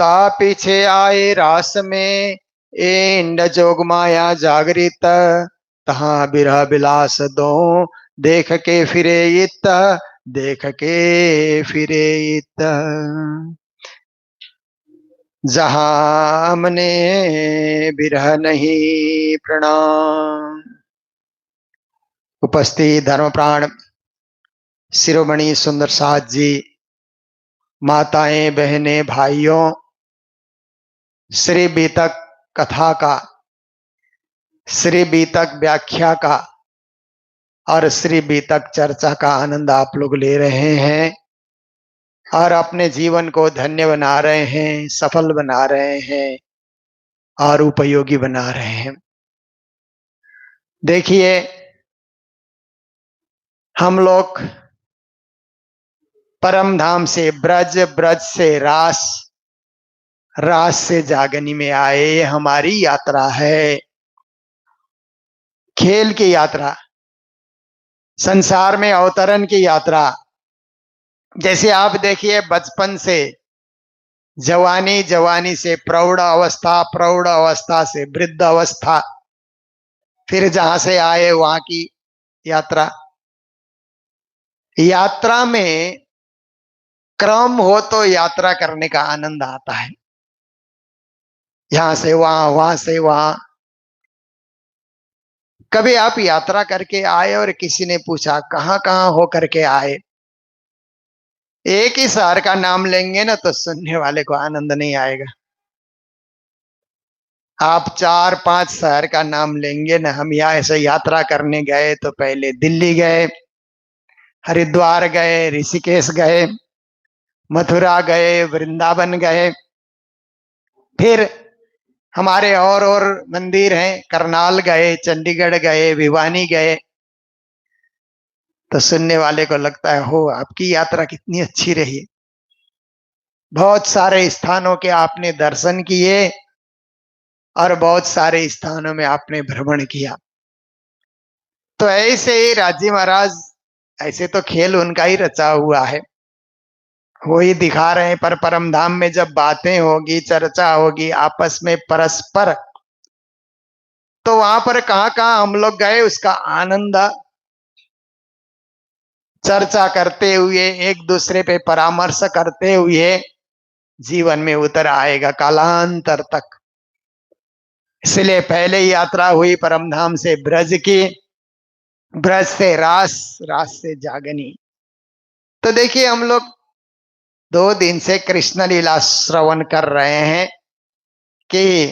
ता पीछे आए रास में, इंड जोग माया जागृत, तहाँ बिरह बिलास दो, देख के फिरे इत, देख के फिरे इत। जहाँ हमने बिरह नहीं प्रणाम। उपस्थित धर्म प्राण शिरोमणि सुंदर साथ जी, माताएं बहनें भाइयों, श्री बीतक कथा का, श्री बीतक व्याख्या का और श्री बीतक चर्चा का आनंद आप लोग ले रहे हैं और अपने जीवन को धन्य बना रहे हैं, सफल बना रहे हैं और उपयोगी बना रहे हैं। देखिए, हम लोग परम धाम से ब्रज, ब्रज से रास, रास से जागनी में आए। ये हमारी यात्रा है, खेल की यात्रा, संसार में अवतरण की यात्रा। जैसे आप देखिए, बचपन से जवानी, जवानी से प्रौढ़ अवस्था, प्रौढ़ अवस्था से वृद्ध अवस्था, फिर जहां से आए वहां की यात्रा। यात्रा में क्रम हो तो यात्रा करने का आनंद आता है। यहां से वहां, वहां से वहां। कभी आप यात्रा करके आए और किसी ने पूछा कहां कहां हो करके आए, एक ही शहर का नाम लेंगे ना तो सुनने वाले को आनंद नहीं आएगा। आप 4-5 शहर का नाम लेंगे ना। हम यहाँ ऐसे यात्रा करने गए तो पहले दिल्ली गए, हरिद्वार गए, ऋषिकेश गए, मथुरा गए, वृंदावन गए, फिर हमारे और मंदिर हैं, करनाल गए, चंडीगढ़ गए, भिवानी गए। तो सुनने वाले को लगता है हो आपकी यात्रा कितनी अच्छी रही, बहुत सारे स्थानों के आपने दर्शन किए और बहुत सारे स्थानों में आपने भ्रमण किया। तो ऐसे ही राजी महाराज, ऐसे तो खेल उनका ही रचा हुआ है, वो ही दिखा रहे हैं। पर परम धाम में जब बातें होगी, चर्चा होगी आपस में परस्पर, तो वहां पर कहां कहां हम लोग गए उसका आनंद चर्चा करते हुए, एक दूसरे पे परामर्श करते हुए जीवन में उतर आएगा कालांतर तक। इसलिए पहले ही यात्रा हुई परम धाम से ब्रज की, ब्रज से रास, रास से जागनी। तो देखिए, हम लोग 2 दिन से कृष्ण लीला श्रवण कर रहे हैं कि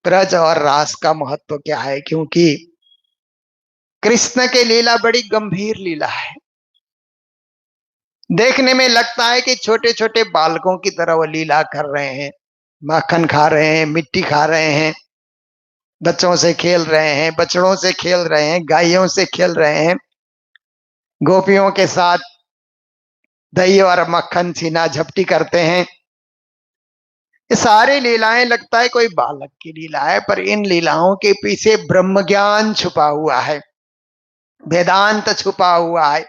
ब्रज और रास का महत्व क्या है, क्योंकि कृष्ण की लीला बड़ी गंभीर लीला है। देखने में लगता है कि छोटे छोटे बालकों की तरह वो लीला कर रहे हैं, माखन खा रहे हैं, मिट्टी खा रहे हैं, बच्चों से खेल रहे हैं, बछड़ों से खेल रहे हैं, गायों से खेल रहे हैं, गोपियों के साथ दही और मक्खन छीना झपटी करते हैं। ये सारी लीलाएं लगता है कोई बालक की लीला है, पर इन लीलाओं के पीछे ब्रह्म ज्ञान छुपा हुआ है, वेदांत छुपा हुआ है,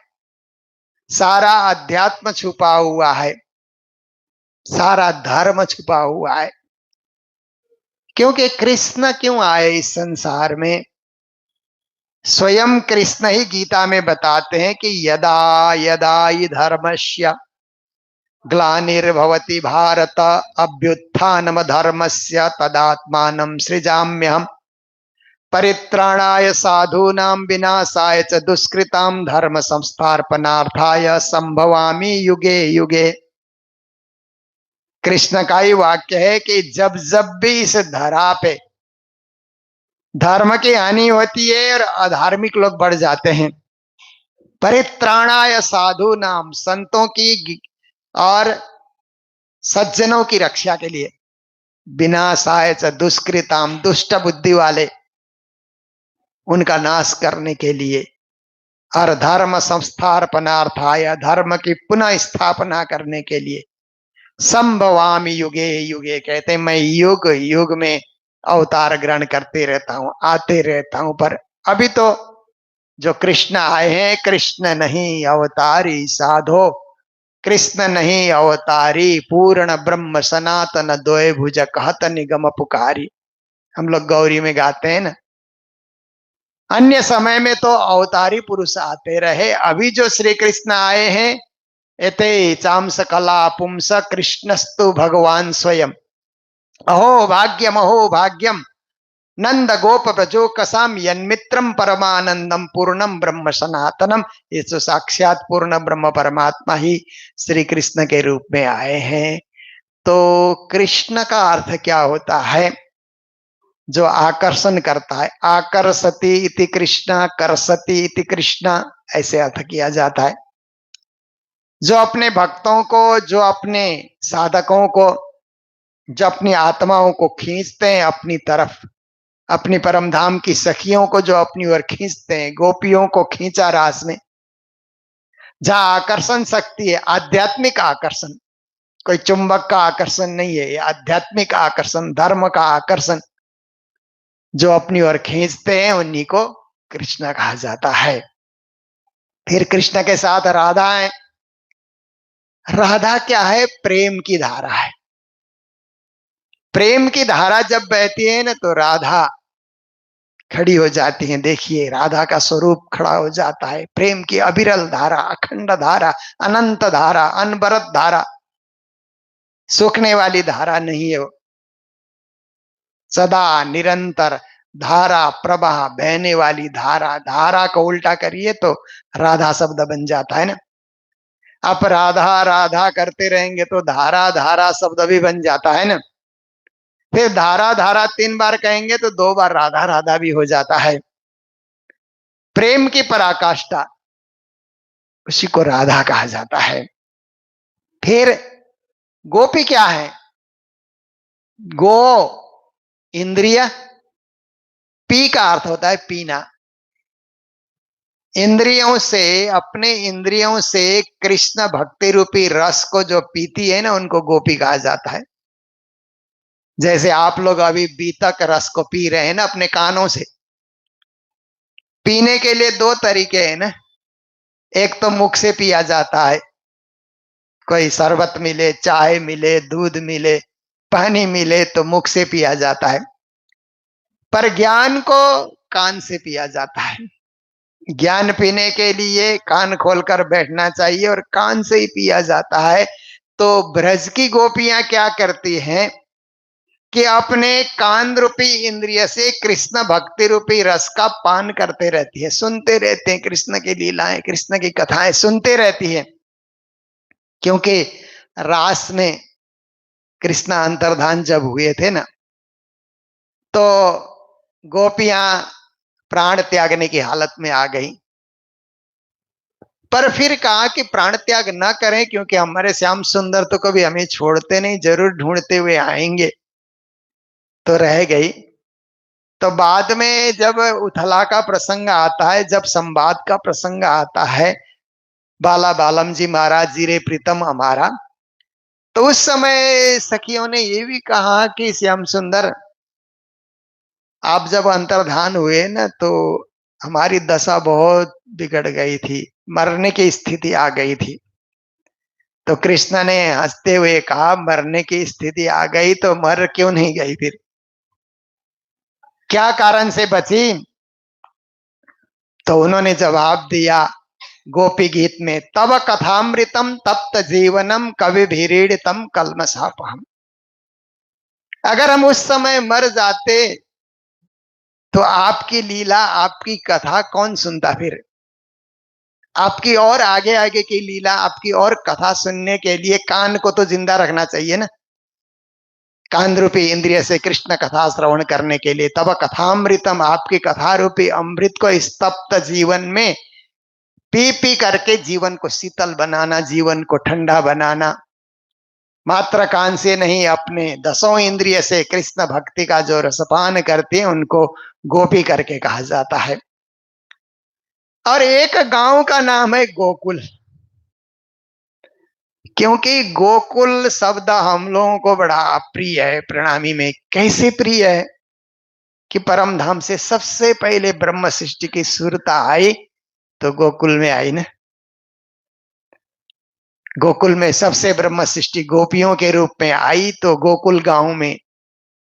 सारा अध्यात्म छुपा हुआ है, सारा धर्म छुपा हुआ है। क्योंकि कृष्ण क्यों आए इस संसार में, स्वयं कृष्ण ही गीता में बताते हैं कि यदा यदा हि धर्मस्य ग्लानिर्भवति भारत अभ्युत्थानम धर्मस्य तदात्मानं सृजाम्यहम् परित्राणाय साधूनां विनाशाय च दुष्कृतां धर्म संस्थापनार्थाय संभवामि युगे युगे। कृष्ण का ही वाक्य है कि जब जब भी इस धरा पे धर्म की हानि होती है और अधार्मिक लोग बढ़ जाते हैं, परित्राणाय साधु नाम, संतों की और सज्जनों की रक्षा के लिए, विनाशाय च दुष्कृताम, दुष्ट बुद्धि वाले उनका नाश करने के लिए, और धर्म संस्थापनार्थाय, धर्म की पुनः स्थापना करने के लिए, संभवामि युगे युगे, कहते मैं युग युग में अवतार ग्रहण करते रहता हूं, आते रहता हूं। पर अभी तो जो कृष्ण आए हैं, कृष्ण नहीं अवतारी साधो, कृष्ण नहीं अवतारी, पूर्ण ब्रह्म सनातन दोए भुज कहत निगम पुकारी। हम लोग गौरी में गाते हैं ना। अन्य समय में तो अवतारी पुरुष आते रहे, अभी जो श्री कृष्ण आए हैं, एते चांस कला पुंस कृष्णस्तु भगवान स्वयं। अहो भाग्यम नंद गोप ब्रजो कसाम यन्मित्रम परमानंदम पूर्णम ब्रह्म सनातनम। ये तो साक्षात पूर्ण ब्रह्म परमात्मा ही श्री कृष्ण के रूप में आए हैं। तो कृष्ण का अर्थ क्या होता है? जो आकर्षण करता है। आकर्षति इति कृष्ण, कर्षति इति कृष्ण, ऐसे अर्थ किया जाता है। जो अपने भक्तों को, जो अपने साधकों को, जो अपनी आत्माओं को खींचते हैं अपनी तरफ, अपनी परम धाम की सखियों को जो अपनी ओर खींचते हैं, गोपियों को खींचा रास में। जहां आकर्षण शक्ति है, आध्यात्मिक आकर्षण, कोई चुंबक का आकर्षण नहीं है, ये आध्यात्मिक आकर्षण, धर्म का आकर्षण, जो अपनी ओर खींचते हैं उन्हीं को कृष्ण कहा जाता है। फिर कृष्ण के साथ राधा है। राधा क्या है? प्रेम की धारा है। प्रेम की धारा जब बहती है ना, तो राधा खड़ी हो जाती है। देखिए, राधा का स्वरूप खड़ा हो जाता है। प्रेम की अविरल धारा, अखंड धारा, अनंत धारा, अनवरत धारा, सूखने वाली धारा नहीं है वो, सदा निरंतर धारा, प्रवाह, बहने वाली धारा। धारा को उल्टा करिए तो राधा शब्द बन जाता है ना। आप राधा राधा करते रहेंगे तो धारा धारा शब्द भी बन जाता है ना। फिर धारा धारा 3 बार कहेंगे तो 2 बार राधा राधा भी हो जाता है। प्रेम की पराकाष्ठा, उसी को राधा कहा जाता है। फिर गोपी क्या है? गो इंद्रिय, पी का अर्थ होता है पीना। इंद्रियों से, अपने इंद्रियों से कृष्ण भक्ति रूपी रस को जो पीती है ना, उनको गोपी कहा जाता है। जैसे आप लोग अभी बीतक रस को पी रहे हैं ना अपने कानों से। पीने के लिए 2 तरीके हैं ना। एक तो मुख से पिया जाता है, कोई शरबत मिले, चाय मिले, दूध मिले, पानी मिले तो मुख से पिया जाता है। पर ज्ञान को कान से पिया जाता है। ज्ञान पीने के लिए कान खोलकर बैठना चाहिए और कान से ही पिया जाता है। तो ब्रज की गोपियां क्या करती हैं कि अपने कान रूपी इंद्रिय से कृष्ण भक्ति रूपी रस का पान करते रहती है, सुनते रहते हैं। कृष्ण की लीलाएं, कृष्ण की कथाएं सुनते रहती है। क्योंकि रास में कृष्ण अंतर्धान जब हुए थे ना, तो गोपियां प्राण त्यागने की हालत में आ गई। पर फिर कहा कि प्राण त्याग न करें, क्योंकि हमारे श्याम सुंदर तो कभी हमें छोड़ते नहीं, जरूर ढूंढते हुए आएंगे। तो रह गई। तो बाद में जब उथला का प्रसंग आता है, जब संवाद का प्रसंग आता है, बाला बालम जी महाराज जी रे प्रीतम हमारा, तो उस समय सखियों ने ये भी कहा कि श्याम सुंदर, आप जब अंतर्धान हुए ना, तो हमारी दशा बहुत बिगड़ गई थी, मरने की स्थिति आ गई थी। तो कृष्ण ने हंसते हुए कहा, मरने की स्थिति आ गई तो मर क्यों नहीं गई? फिर क्या कारण से बची? तो उन्होंने जवाब दिया गोपी गीत में, तब कथामृतम तप्त जीवनम कवि भीड़ितम कलमशापहम। अगर हम उस समय मर जाते तो आपकी लीला, आपकी कथा कौन सुनता? फिर आपकी और आगे आगे की लीला, आपकी और कथा सुनने के लिए कान को तो जिंदा रखना चाहिए ना। कान रूपी इंद्रिय से कृष्ण कथा श्रवण करने के लिए, तब कथामृतम, आपकी कथा रूपी अमृत को स्तप्त जीवन में पी पी करके जीवन को शीतल बनाना, जीवन को ठंडा बनाना। मात्र कान से नहीं, अपने 10 इंद्रिय से कृष्ण भक्ति का जो रसपान करते हैं उनको गोपी करके कहा जाता है। और एक गांव का नाम है गोकुल, क्योंकि गोकुल शब्द हम लोगों को बड़ा प्रिय है। प्रणामी में कैसे प्रिय है कि परम धाम से सबसे पहले ब्रह्म सृष्टि की सुरता आई तो गोकुल में आई ना। गोकुल में सबसे ब्रह्म सृष्टि गोपियों के रूप में आई, तो गोकुल गांव में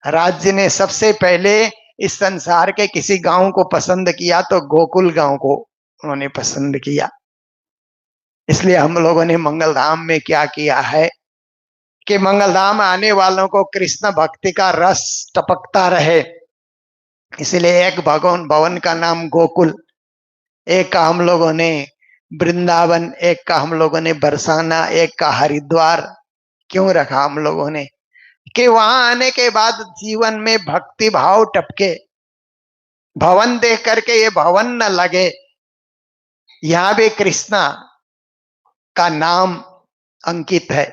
राज्य ने सबसे पहले इस संसार के किसी गांव को पसंद किया तो गोकुल गांव को उन्होंने पसंद किया। इसलिए हम लोगों ने मंगलधाम में क्या किया है कि मंगलधाम आने वालों को कृष्ण भक्ति का रस टपकता रहे, इसलिए एक भगवान भवन का नाम गोकुल, एक का हम लोगों ने वृंदावन, एक का हम लोगों ने बरसाना, एक का हरिद्वार क्यों रखा हम लोगों ने कि वहां आने के बाद जीवन में भक्ति भाव टपके, भवन देख करके ये भवन न लगे, यहां भी कृष्णा का नाम अंकित है,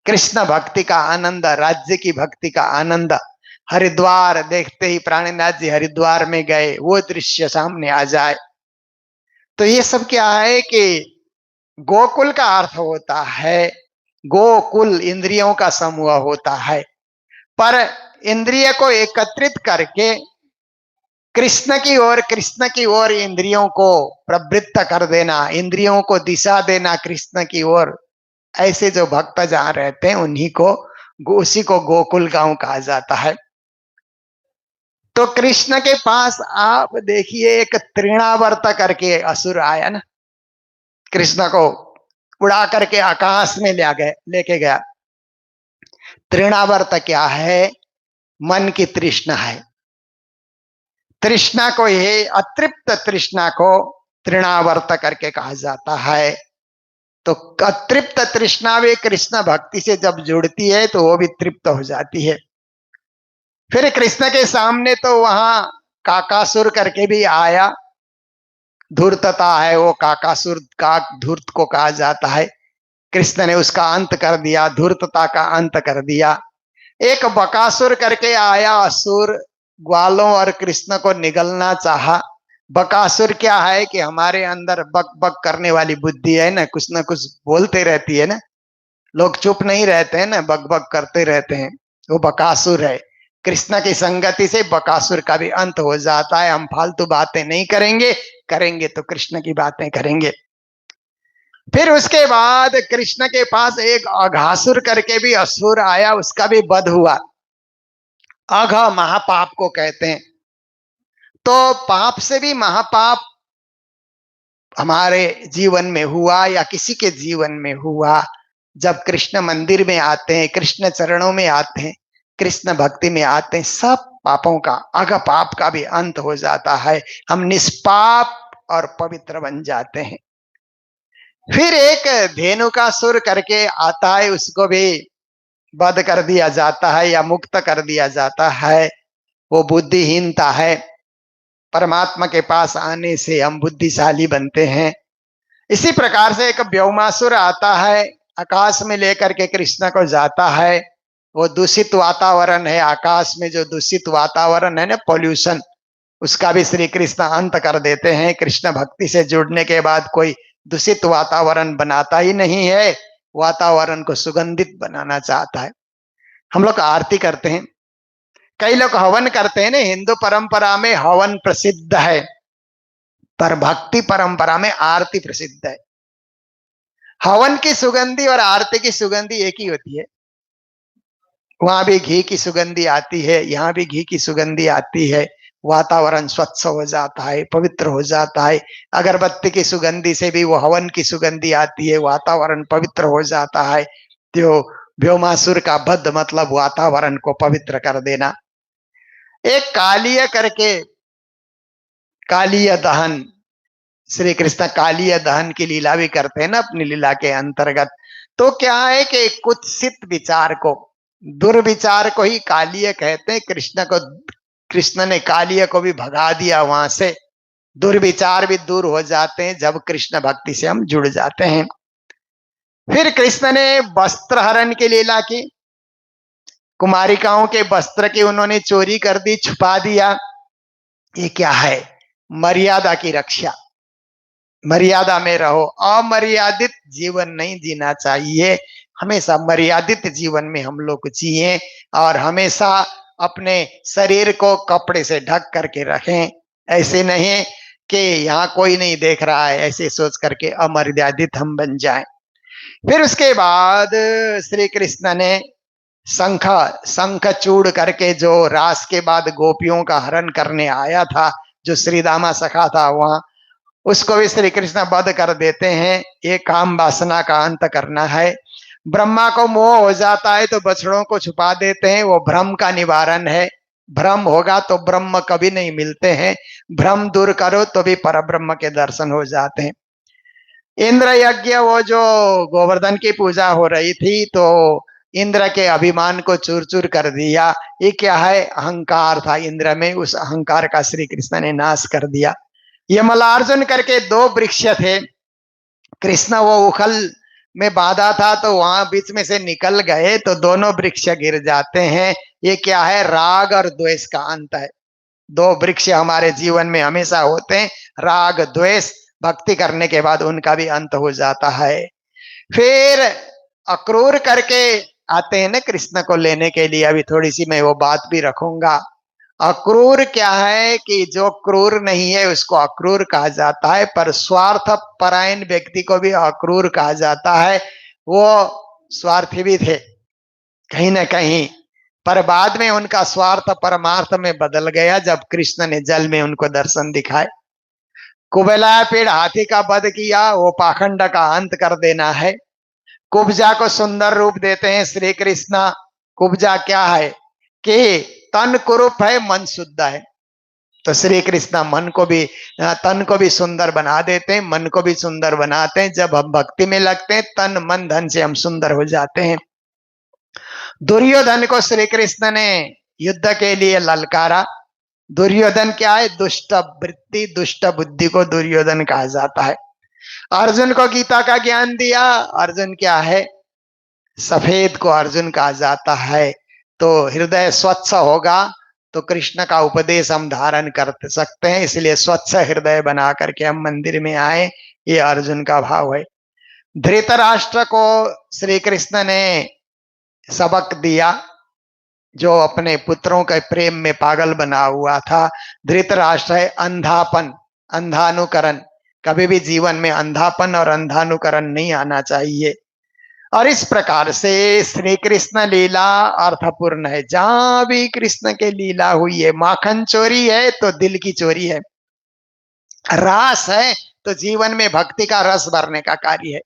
कृष्ण भक्ति का आनंद, राज्य की भक्ति का आनंद। हरिद्वार देखते ही प्राणनाथ जी हरिद्वार में गए, वो दृश्य सामने आ जाए। तो ये सब क्या है कि गोकुल का अर्थ होता है, गोकुल इंद्रियों का समूह होता है, पर इंद्रिय को एकत्रित करके कृष्ण की ओर इंद्रियों को प्रवृत्त कर देना, इंद्रियों को दिशा देना कृष्ण की ओर, ऐसे जो भक्त जहां रहते हैं उसी को गोकुल गांव कहा जाता है। तो कृष्ण के पास आप देखिए एक तृणावर्त करके असुर आया ना, कृष्ण को उड़ा करके आकाश में लेके गया। तृणावर्त क्या है? मन की तृष्णा है। तृष्णा को, ये अतृप्त तृष्णा को तृणावर्त करके कहा जाता है। तो अतृप्त तृष्णा भी कृष्ण भक्ति से जब जुड़ती है तो वो भी तृप्त हो जाती है। फिर कृष्ण के सामने तो वहां काकासुर करके भी आया, धूर्तता है वो काकासुर, काक धूर्त को कहा जाता है। कृष्ण ने उसका अंत कर दिया, धूर्तता का अंत कर दिया। एक बकासुर करके आया असुर, ग्वालों और कृष्ण को निगलना चाहा। बकासुर क्या है कि हमारे अंदर बक बक करने वाली बुद्धि है ना, कुछ बोलते रहती है ना, लोग चुप नहीं रहते हैं ना, बक बक करते रहते हैं, वो बकासुर है। कृष्ण की संगति से बकासुर का भी अंत हो जाता है। हम फालतू बातें नहीं करेंगे, करेंगे तो कृष्ण की बातें करेंगे। फिर उसके बाद कृष्ण के पास एक अघासुर करके भी असुर आया, उसका भी वध हुआ। अघ महापाप को कहते हैं। तो पाप से भी महापाप हमारे जीवन में हुआ या किसी के जीवन में हुआ, जब कृष्ण मंदिर में आते हैं, कृष्ण चरणों में आते हैं, कृष्ण भक्ति में आते हैं, सब पापों का, अघ पाप का भी अंत हो जाता है। हम निष्पाप और पवित्र बन जाते हैं। फिर एक धेनुकासुर करके आता है, उसको भी वध कर दिया जाता है या मुक्त कर दिया जाता है। वो बुद्धिहीनता है। परमात्मा के पास आने से हम बुद्धिशाली बनते हैं। इसी प्रकार से एक व्योमासुर आता है, आकाश में लेकर के कृष्ण को जाता है। वो दूषित वातावरण है, आकाश में जो दूषित वातावरण है ना, पॉल्यूशन, उसका भी श्री कृष्ण अंत कर देते हैं। कृष्ण भक्ति से जुड़ने के बाद कोई दूषित वातावरण बनाता ही नहीं है, वातावरण को सुगंधित बनाना चाहता है। हम लोग आरती करते हैं, कई लोग हवन करते हैं ना, हिंदू परंपरा में हवन प्रसिद्ध है, पर भक्ति परंपरा में आरती प्रसिद्ध है। हवन की सुगंधी और आरती की सुगंधी एक ही होती है। वहां भी घी की सुगंधी आती है, यहाँ भी घी की सुगंधी आती है, वातावरण स्वच्छ हो जाता है, पवित्र हो जाता है। अगरबत्ती की सुगंधी से भी वो हवन की सुगंधी आती है, वातावरण पवित्र हो जाता है। तो व्योमासुर का वध मतलब वातावरण को पवित्र कर देना। एक कालीय करके, कालीय दहन, श्री कृष्ण कालीय दहन की लीला भी करते हैं ना अपनी लीला के अंतर्गत। तो क्या है कि कुत्सित विचार को, दुर्विचार को ही कालीय कहते हैं। कृष्ण ने कालीय को भी भगा दिया वहां से। दुर्विचार भी दूर हो जाते हैं जब कृष्ण भक्ति से हम जुड़ जाते हैं। फिर कृष्ण ने वस्त्र हरण की लीला की, कुमारिकाओं के वस्त्र की उन्होंने चोरी कर दी, छुपा दिया। ये क्या है? मर्यादा की रक्षा। मर्यादा में रहो, अमर्यादित जीवन नहीं जीना चाहिए। हमेशा मर्यादित जीवन में हम लोग जिए और हमेशा अपने शरीर को कपड़े से ढक करके रखें। ऐसे नहीं कि यहाँ कोई नहीं देख रहा है, ऐसे सोच करके अमर्यादित हम बन जाएं। फिर उसके बाद श्री कृष्ण ने शंख शंख चूड़ करके, जो रास के बाद गोपियों का हरण करने आया था, जो श्री दामा सखा था वहां, उसको भी श्री कृष्ण वध कर देते हैं। ये काम वासना का अंत करना है। ब्रह्मा को मोह हो जाता है तो बछड़ों को छुपा देते हैं, वो भ्रम का निवारण है। भ्रम होगा तो ब्रह्म कभी नहीं मिलते हैं, भ्रम दूर करो तो भी परब्रह्म के दर्शन हो जाते हैं। इंद्र यज्ञ, वो जो गोवर्धन की पूजा हो रही थी, तो इंद्र के अभिमान को चूर चूर कर दिया। ये क्या है? अहंकार था इंद्र में, उस अहंकार का श्री कृष्ण ने नाश कर दिया। यमलार्जुन करके दो वृक्ष थे, कृष्ण वो उखल में बांधा था तो वहां बीच में से निकल गए तो दोनों वृक्ष गिर जाते हैं। ये क्या है? राग और द्वेष का अंत है। दो वृक्ष हमारे जीवन में हमेशा होते हैं, राग द्वेष। भक्ति करने के बाद उनका भी अंत हो जाता है। फिर अक्रूर करके आते हैं ना कृष्ण को लेने के लिए, अभी थोड़ी सी मैं वो बात भी रखूंगा। अक्रूर क्या है कि जो क्रूर नहीं है उसको अक्रूर कहा जाता है, पर स्वार्थ परायण व्यक्ति को भी अक्रूर कहा जाता है। वो स्वार्थी भी थे कहीं ना कहीं, पर बाद में उनका स्वार्थ परमार्थ में बदल गया जब कृष्ण ने जल में उनको दर्शन दिखाए। कुबेला पेड़ हाथी का वध किया, वो पाखंड का अंत कर देना है। कुब्जा को सुंदर रूप देते हैं श्री कृष्ण। कुब्जा क्या है कि तन कुरूप है, मन शुद्ध है। तो श्री कृष्ण मन को भी, तन को भी सुंदर बना देते हैं, मन को भी सुंदर बनाते हैं। जब हम भक्ति में लगते हैं, तन मन धन से हम सुंदर हो जाते हैं। दुर्योधन को श्री कृष्ण ने युद्ध के लिए ललकारा। दुर्योधन क्या है? दुष्ट वृत्ति, दुष्ट बुद्धि को दुर्योधन कहा जाता है। अर्जुन को गीता का ज्ञान दिया। अर्जुन क्या है? सफेद को अर्जुन कहा जाता है। तो हृदय स्वच्छ होगा तो कृष्ण का उपदेश हम धारण कर सकते हैं, इसलिए स्वच्छ हृदय बना करके हम मंदिर में आए, ये अर्जुन का भाव है। धृतराष्ट्र को श्री कृष्ण ने सबक दिया, जो अपने पुत्रों के प्रेम में पागल बना हुआ था। धृतराष्ट्र है अंधापन, अंधानुकरण। कभी भी जीवन में अंधापन और अंधानुकरण नहीं आना चाहिए। और इस प्रकार से श्री कृष्ण लीला अर्थपूर्ण है। जहां भी कृष्ण के लीला हुई है, माखन चोरी है तो दिल की चोरी है, रास है तो जीवन में भक्ति का रस भरने का कार्य है।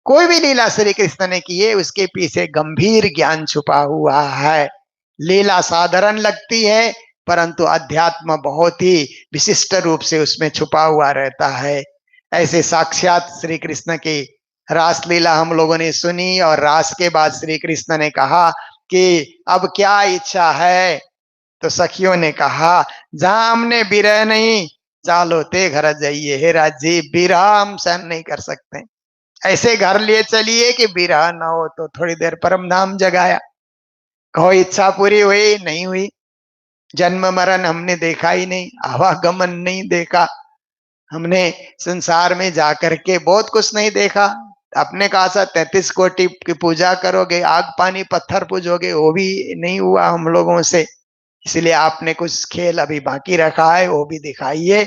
कोई भी लीला श्री कृष्ण ने की है, उसके पीछे गंभीर ज्ञान छुपा हुआ है। लीला साधारण लगती है परंतु अध्यात्म बहुत ही विशिष्ट रूप से उसमें छुपा हुआ रहता है। ऐसे साक्षात श्री कृष्ण की रासलीला हम लोगों ने सुनी, और रास के बाद श्री कृष्ण ने कहा कि अब क्या इच्छा है? तो सखियों ने कहा, जहां हमने विरह नहीं, चालो ते घर जाइए। हे राजी, विरह हम सहन नहीं कर सकते, ऐसे घर लिए चलिए कि विरह ना हो। तो थोड़ी देर परम धाम जगाया। कहो इच्छा पूरी हुई? नहीं हुई। जन्म मरण हमने देखा ही नहीं, आवागमन नहीं देखा, हमने संसार में जाकर के बहुत कुछ नहीं देखा। आपने कहा था 33 कोटि की पूजा करोगे, आग पानी पत्थर पूजोगे, वो भी नहीं हुआ हम लोगों से। इसलिए आपने कुछ खेल अभी बाकी रखा है, वो भी दिखाइए।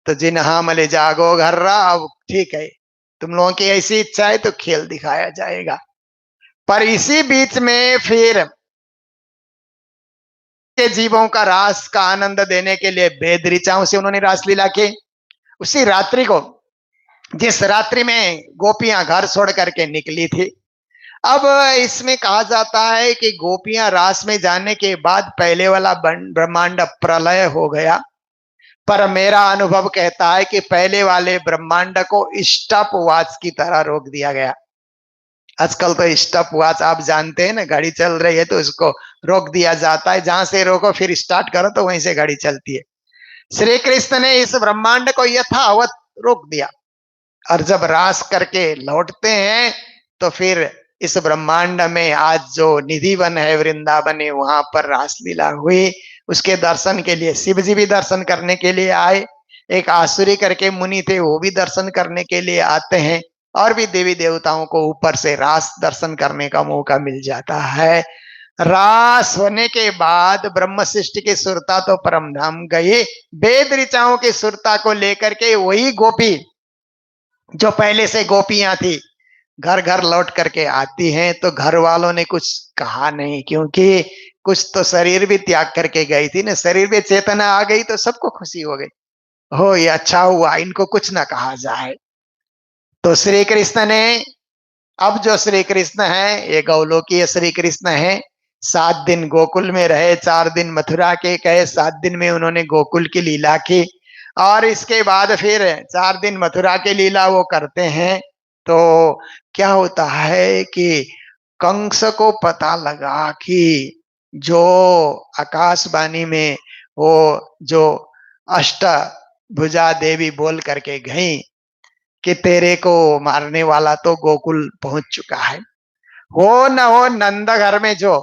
तो जिन हाँ मले जागो घर रहा, अब ठीक है, तुम लोगों की ऐसी इच्छा है तो खेल दिखाया जाएगा। पर इसी बीच में फिर के जीवों का रास का आनंद देने के लिए वेद ऋचाओं से उन्होंने रासलीला की। उसी रात्रि को, जिस रात्रि में गोपियां घर छोड़ करके निकली थी, अब इसमें कहा जाता है कि गोपियां रास में जाने के बाद पहले वाला ब्रह्मांड प्रलय हो गया। पर मेरा अनुभव कहता है कि पहले वाले ब्रह्मांड को स्टॉप वॉच की तरह रोक दिया गया। आजकल तो स्टॉप वॉच आप जानते हैं ना, घड़ी चल रही है तो उसको रोक दिया जाता है, जहां से रोको फिर स्टार्ट करो तो वहीं से घड़ी चलती है। श्री कृष्ण ने इस ब्रह्मांड को यथावत रोक दिया, और जब रास करके लौटते हैं तो फिर इस ब्रह्मांड में आज जो निधिवन है वृंदावन है, वहां पर रासलीला हुई। उसके दर्शन के लिए शिव जी भी दर्शन करने के लिए आए, एक आसुरी करके मुनि थे, वो भी दर्शन करने के लिए आते हैं, और भी देवी देवताओं को ऊपर से रास दर्शन करने का मौका मिल जाता है। रास होने के बाद ब्रह्म सृष्टि की सुरता तो परम धाम गई, वेद ऋचाओं की सुरता को लेकर के वही गोपी जो पहले से गोपियां थी, घर घर लौट करके आती हैं तो घर वालों ने कुछ कहा नहीं, क्योंकि कुछ तो शरीर भी त्याग करके गई थी ना, शरीर में चेतना आ गई तो सबको खुशी हो गई, हो ये अच्छा हुआ, इनको कुछ ना कहा जाए। तो श्री कृष्ण ने, अब जो श्री कृष्ण है ये गौलोकीय श्री कृष्ण है, 7 दिन गोकुल में रहे, 4 दिन मथुरा के कहे, 7 दिन में उन्होंने गोकुल की लीला की, और इसके बाद फिर 4 दिन मथुरा की लीला वो करते हैं। तो क्या होता है कि कंस को पता लगा कि जो आकाशवाणी में वो जो अष्ट भुजा देवी बोल करके गई कि तेरे को मारने वाला तो गोकुल पहुंच चुका है, हो न हो नंद घर में जो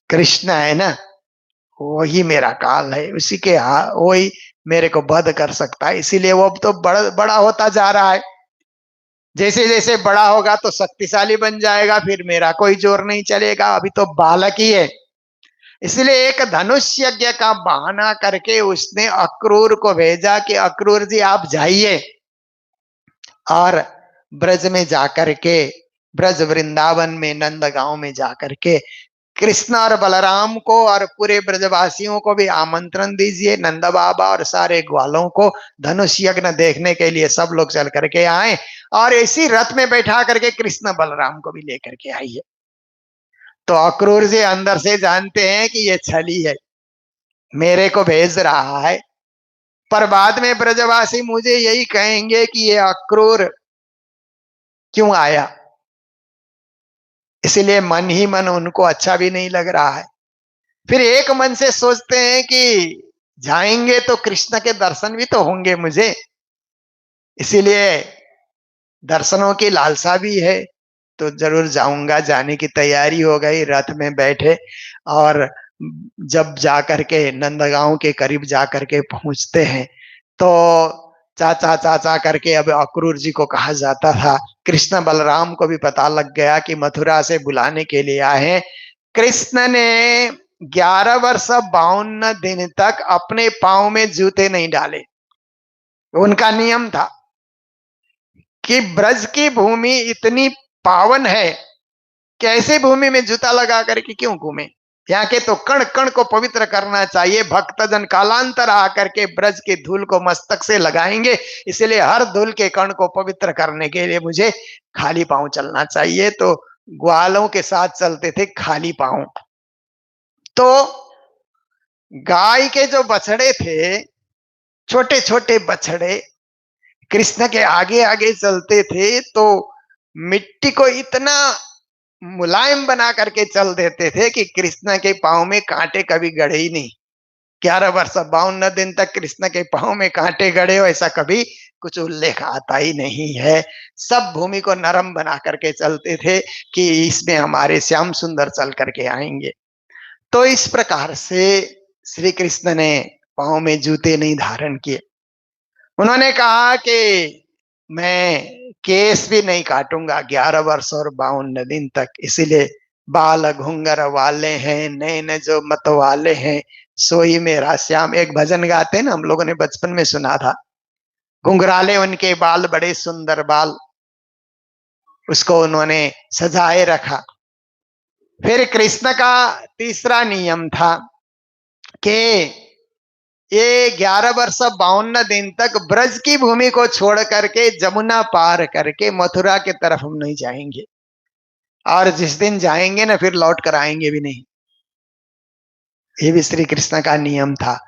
कृष्ण है ना, वही मेरा काल है, उसी के वही मेरे को वध कर सकता है। इसीलिए वो अब तो बड़ा बड़ा होता जा रहा है, जैसे जैसे बड़ा होगा तो शक्तिशाली बन जाएगा, फिर मेरा कोई जोर नहीं चलेगा, अभी तो बालक ही है। इसलिए एक धनुष यज्ञ का बहाना करके उसने अक्रूर को भेजा कि अक्रूर जी आप जाइए और ब्रज में जाकर के, ब्रज वृंदावन में नंद गांव में जाकर के कृष्ण और बलराम को और पूरे ब्रजवासियों को भी आमंत्रण दीजिए, नंद बाबा और सारे ग्वालों को धनुष यज्ञ देखने के लिए सब लोग चल करके आए, और इसी रथ में बैठा करके कृष्ण बलराम को भी लेकर के आइए। तो अक्रूर जी अंदर से जानते हैं कि ये छली है, मेरे को भेज रहा है, पर बाद में ब्रजवासी मुझे यही कहेंगे कि ये अक्रूर क्यों आया, इसलिए मन ही मन उनको अच्छा भी नहीं लग रहा है। फिर एक मन से सोचते हैं कि जाएंगे तो कृष्ण के दर्शन भी तो होंगे मुझे, इसीलिए दर्शनों की लालसा भी है, तो जरूर जाऊंगा। जाने की तैयारी हो गई, रथ में बैठे, और जब जाकर के नंदगांव के करीब जाकर के पहुंचते हैं तो चाचा चाचा करके अब अक्रूर जी को कहा जाता था, कृष्ण बलराम को भी पता लग गया कि मथुरा से बुलाने के लिए आए हैं। कृष्ण ने 11 वर्ष 52 दिन तक अपने पांव में जूते नहीं डाले। उनका नियम था कि ब्रज की भूमि इतनी पावन है, कैसे भूमि में जूता लगा करके क्यों घूमे, यहाँ के तो कण कण को पवित्र करना चाहिए। भक्तजन कालांतर आकर के ब्रज की धूल को मस्तक से लगाएंगे, इसलिए हर धूल के कण को पवित्र करने के लिए मुझे खाली पांव चलना चाहिए। तो ग्वालों के साथ चलते थे खाली पांव। तो गाय के जो बछड़े थे, छोटे छोटे बछड़े, कृष्ण के आगे आगे चलते थे तो मिट्टी को इतना मुलायम बना करके चल देते थे कि कृष्ण के पांव में कांटे कभी गड़े ही नहीं। 11 वर्ष 52 दिन तक कृष्ण के पांव में कांटे गड़े हो ऐसा कभी कुछ उल्लेख आता ही नहीं है। सब भूमि को नरम बना करके चलते थे कि इसमें हमारे श्याम सुंदर चल करके आएंगे। तो इस प्रकार से श्री कृष्ण ने पांव में जूते नहीं धारण किए। उन्होंने कहा कि मैं केस भी नहीं काटूंगा 11 वर्ष और 52 दिन तक, इसीलिए बाल घुंगर वाले हैं, नैन जो मत वाले हैं, सोई मेरा श्याम। एक भजन गाते ना, हम लोगों ने बचपन में सुना था, घुंघराले उनके बाल बड़े सुंदर बाल, उसको उन्होंने सजाए रखा। फिर कृष्ण का तीसरा नियम था कि ये 11 वर्ष 52 दिन तक ब्रज की भूमि को छोड़ करके जमुना पार करके मथुरा के तरफ हम नहीं जाएंगे, और जिस दिन जाएंगे ना फिर लौट कर आएंगे भी नहीं। ये भी श्री कृष्ण का नियम था।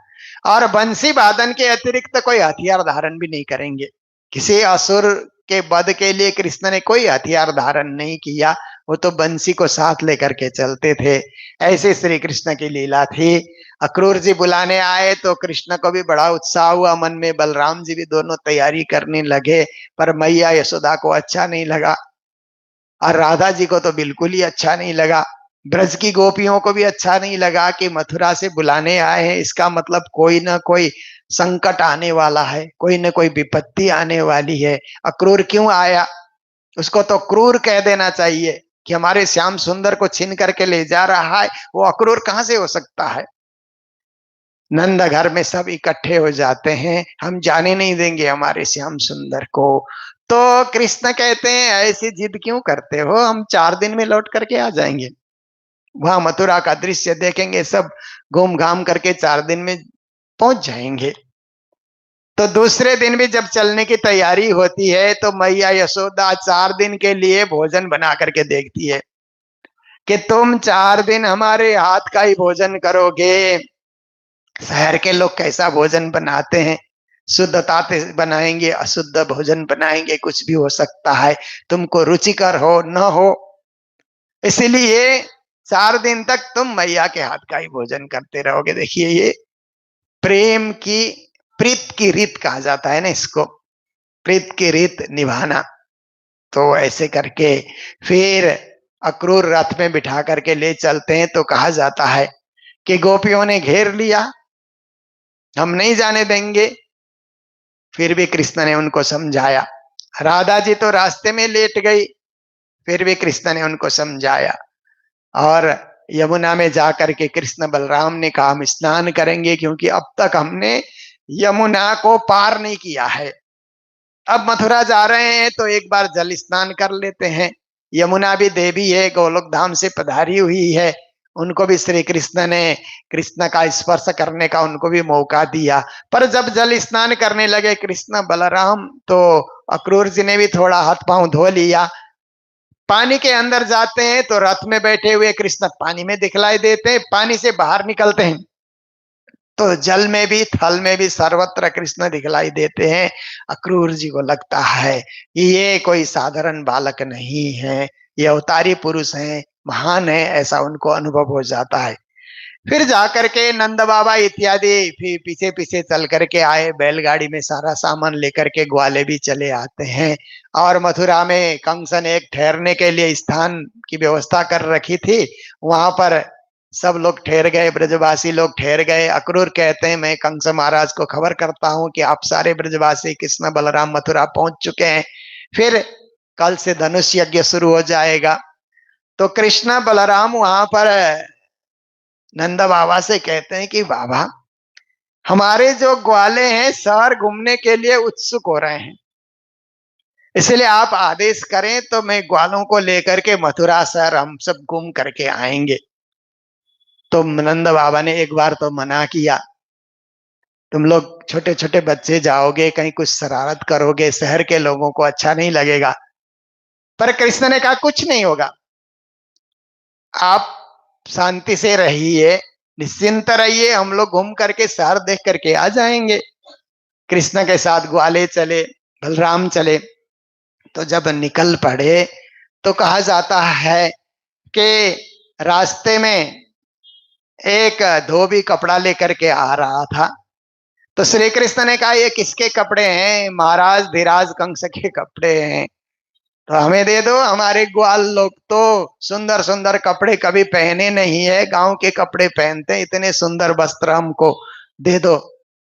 और बंसी वादन के अतिरिक्त कोई हथियार धारण भी नहीं करेंगे। किसी असुर के वध के लिए कृष्ण ने कोई हथियार धारण नहीं किया, वो तो बंसी को साथ लेकर के चलते थे। ऐसे श्री कृष्ण की लीला थी। अक्रूर जी बुलाने आए तो कृष्ण को भी बड़ा उत्साह हुआ मन में, बलराम जी भी दोनों तैयारी करने लगे, पर मैया यशोदा को अच्छा नहीं लगा और राधा जी को तो बिल्कुल ही अच्छा नहीं लगा। ब्रज की गोपियों को भी अच्छा नहीं लगा कि मथुरा से बुलाने आए हैं, इसका मतलब कोई ना कोई संकट आने वाला है, कोई ना कोई विपत्ति आने वाली है। अक्रूर क्यों आया, उसको तो क्रूर कह देना चाहिए कि हमारे श्याम सुंदर को छीन करके ले जा रहा है, वो अक्रूर कहां से हो सकता है। नंद घर में सब इकट्ठे हो जाते हैं, हम जाने नहीं देंगे हमारे श्याम सुंदर को। तो कृष्ण कहते हैं ऐसी जिद क्यों करते हो, हम 4 दिन में लौट करके आ जाएंगे। वहां मथुरा का दृश्य देखेंगे, सब घूम घाम करके 4 दिन में पहुंच जाएंगे। तो दूसरे दिन भी जब चलने की तैयारी होती है तो मैया यशोदा 4 दिन के लिए भोजन बना करके देखती है कि तुम 4 दिन हमारे हाथ का ही भोजन करोगे। शहर के लोग कैसा भोजन बनाते हैं, शुद्धता से बनाएंगे, अशुद्ध भोजन बनाएंगे, कुछ भी हो सकता है, तुमको रुचिकर हो न हो, इसीलिए 4 दिन तक तुम मैया के हाथ का ही भोजन करते रहोगे। देखिए ये प्रेम की, प्रीत की रीत कहा जाता है ना इसको, प्रीत की रीत निभाना। तो ऐसे करके फिर अक्रूर रथ में बिठा करके ले चलते हैं। तो कहा जाता है कि गोपियों ने घेर लिया, हम नहीं जाने देंगे। फिर भी कृष्ण ने उनको समझाया। राधा जी तो रास्ते में लेट गई, फिर भी कृष्ण ने उनको समझाया। और यमुना में जाकर के कृष्ण बलराम ने कहा हम स्नान करेंगे, क्योंकि अब तक हमने यमुना को पार नहीं किया है। अब मथुरा जा रहे हैं तो एक बार जल स्नान कर लेते हैं। यमुना भी देवी है, गोलोक धाम से पधारी हुई है, उनको भी श्री कृष्ण ने कृष्ण का स्पर्श करने का उनको भी मौका दिया। पर जब जल स्नान करने लगे कृष्ण बलराम, तो अक्रूर जी ने भी थोड़ा हाथ पांव धो लिया। पानी के अंदर जाते हैं तो रथ में बैठे हुए कृष्ण पानी में दिखलाई देते हैं, पानी से बाहर निकलते हैं तो जल में भी थल में भी सर्वत्र कृष्ण दिखलाई देते हैं। अक्रूर जी को लगता है ये कोई साधारण बालक नहीं है, ये अवतारी पुरुष हैं, महान है, ऐसा उनको अनुभव हो जाता है। फिर जाकर के नंद बाबा इत्यादि फिर पीछे पीछे चल करके आए, बैलगाड़ी में सारा सामान लेकर के ग्वाले भी चले आते हैं। और मथुरा में कंस ने एक ठहरने के लिए स्थान की व्यवस्था कर रखी थी, वहां पर सब लोग ठहर गए, ब्रजवासी लोग ठहर गए। अक्रूर कहते हैं मैं कंस महाराज को खबर करता हूं कि आप सारे ब्रजवासी कृष्ण बलराम मथुरा पहुंच चुके हैं, फिर कल से धनुष यज्ञ शुरू हो जाएगा। तो कृष्ण बलराम वहां पर नंद बाबा से कहते हैं कि बाबा हमारे जो ग्वाले हैं शहर घूमने के लिए उत्सुक हो रहे हैं, इसलिए आप आदेश करें तो मैं ग्वालों को लेकर के मथुरा शहर हम सब घूम करके आएंगे। तो नंद बाबा ने एक बार तो मना किया, तुम लोग छोटे छोटे बच्चे जाओगे, कहीं कुछ शरारत करोगे, शहर के लोगों को अच्छा नहीं लगेगा। पर कृष्ण ने कहा कुछ नहीं होगा, आप शांति से रहिए, निश्चिंत रहिए, हम लोग घूम करके शहर देख करके आ जाएंगे। कृष्ण के साथ ग्वाले चले, बलराम चले। तो जब निकल पड़े तो कहा जाता है कि रास्ते में एक धोबी कपड़ा लेकर के आ रहा था। तो श्री कृष्ण ने कहा ये किसके कपड़े हैं? महाराज धीराज कंस के कपड़े हैं, तो हमें दे दो, हमारे ग्वाल लोग तो सुंदर सुंदर कपड़े कभी पहने नहीं है, गांव के कपड़े पहनते हैं, इतने सुंदर वस्त्र हमको दे दो।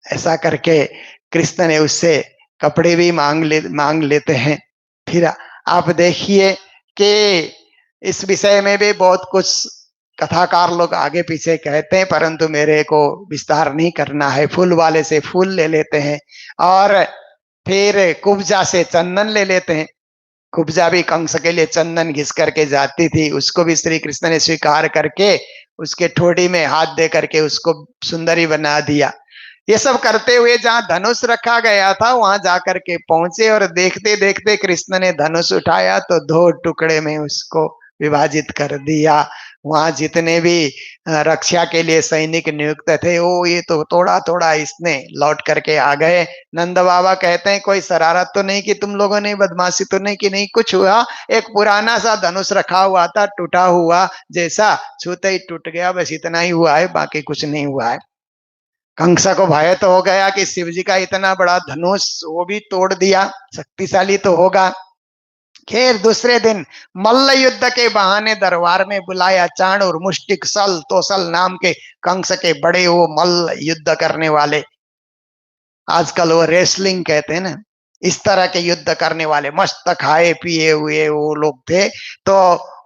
ऐसा करके कृष्ण ने उससे कपड़े भी मांग लेते हैं। फिर आप देखिए कि इस विषय में भी बहुत कुछ कथाकार लोग आगे पीछे कहते हैं, परंतु मेरे को विस्तार नहीं करना है। फूल वाले से फूल ले लेते हैं और फिर कुब्जा से चंदन ले लेते हैं। कुब्जा भी कंस के लिए चंदन घिस करके जाती थी, उसको भी श्री कृष्ण ने स्वीकार करके उसके ठोड़ी में हाथ दे करके उसको सुंदरी बना दिया। ये सब करते हुए जहां धनुष रखा गया था वहां जाकर के पहुंचे और देखते देखते कृष्ण ने धनुष उठाया तो 2 टुकड़े में उसको विभाजित कर दिया। वहां जितने भी रक्षा के लिए सैनिक नियुक्त थे वो ये तो थोड़ा थोड़ा इसने लौट करके आ गए। नंद बाबा कहते हैं कोई शरारत तो नहीं की तुम लोगों ने, बदमाशी तो नहीं की? नहीं कुछ हुआ, एक पुराना सा धनुष रखा हुआ था टूटा हुआ जैसा, छूते ही टूट गया, बस इतना ही हुआ है, बाकी कुछ नहीं हुआ है। कंस को भय तो हो गया कि शिव जी का इतना बड़ा धनुष वो भी तोड़ दिया, शक्तिशाली तो होगा। खैर दूसरे दिन मल्ल युद्ध के बहाने दरबार में बुलाया चाणूर, मुष्टिक, सल, तोसल नाम के कंस के बड़े वो मल्ल युद्ध करने वाले, आजकल वो रेसलिंग कहते हैं ना, इस तरह के युद्ध करने वाले मस्त खाए पिए हुए वो लोग थे। तो